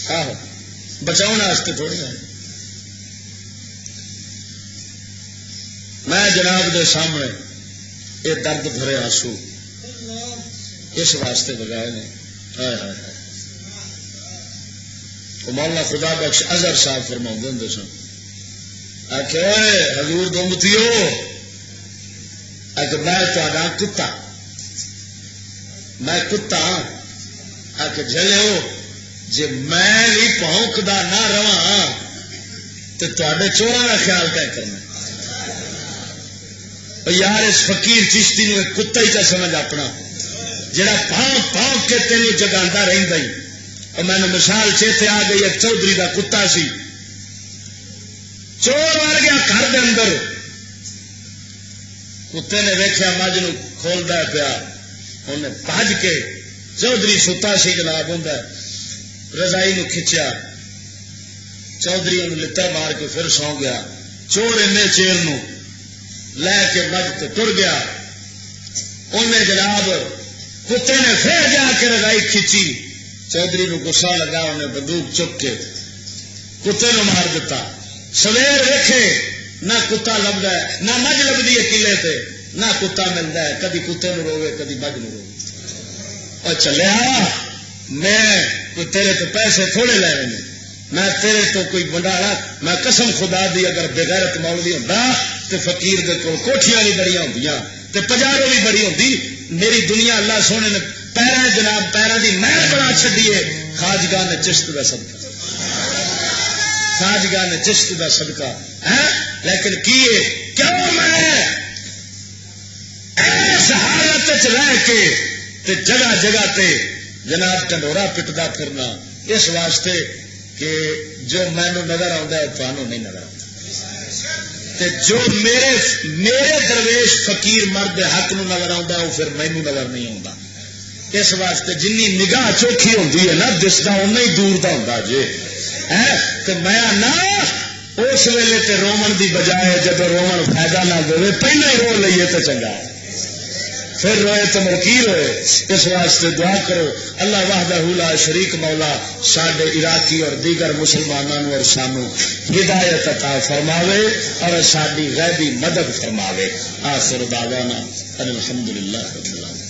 آہو بچاؤ تھوڑی ہے میں جناب دے سامنے یہ درد بھرے آنسو اس واسطے بگائے نے مولانا خدا بخش اظہر صاحب فرما ہوں سن حضور دومتی ہو میں تا کتا میں کتا ہاں جلے ہو جی میں بھی پونکدا نہ رہا تو تے چوراں کا خیال طے کرنا یار اس فقیر چشتی نے کتا ہی کا سمجھ اپنا جڑا پونک پونک کے تینوں جگاتا رہتا ہی اور میں نے مثال چیتے آ گئی ایک چودھری کا کتا سی چور مار گیا گھر دے اندر کتے نے ویخیا مجھ نو کھولتا پیا انہیں بج کے چودھری ستا سی جناب ہوں رضائی نو کھچیا چودھری انہوں لتا مار کے پھر سو گیا چور این چیر نو لے کے مجھ تو تر گیا انہیں جناب کتے نے پھر جا کے رضائی کھچی چودھری نو غصہ لگا انہیں بندوق چک کے کتے نو مار دیتا سویر ویکھے نہ کتا لبدا ہے نہ مجھ لبدی ہے قلعے تے نہ کتا ملتا ہے کدی کتے نو روے کدی مجھ نو روے اور چلیا میں تیرے تو پیسے تھوڑے لے رہے میں تیرے تو کوئی بنڈارا میں قسم خدا دی اگر بغیرت مولوی ہوندا تے فقیر دے کول کوٹھیاں بھی بڑی ہوندیاں تے پجارو بھی بڑی ہوندی میری دنیا اللہ سونے نے پیراں جناب پیراں دی محل بنا چھڈی ہے خواجگاہ نے چشت دا صدقہ خواجگاہ نے چشت دا صدقہ ہے لیکن کیے کیوں میں اس حالت رہ کے تے جگہ جگہ تے جناب ٹنڈورا پٹدا پھرنا اس واسطے کہ جو مینو نظر آتا ہے تمہیں نہیں نظر آتا جو میرے درویش فقیر مرد حق نو نظر آتا ہے وہ پھر مینو نظر نہیں آتا اس واسطے جنی نگاہ چوکھی ہوتی ہے نا دستا اُنہ ہی دور کا ہوتا جی تو میں نہ اس ویلے تے رومن دی بجائے جب رومن فائدہ نہ دے پہلے ہی رو لیے تو چنگا پھر روئے تو منکیر ہوئے. اس واسطے دعا کرو اللہ وحدہ لا شریک مولا ساڈے عراقی اور دیگر مسلمانوں اور سانو ہدایت عطا فرماوے اور ساری غیبی مدد فرماوے. آخر دعوانا الحمدللہ رب العالمین.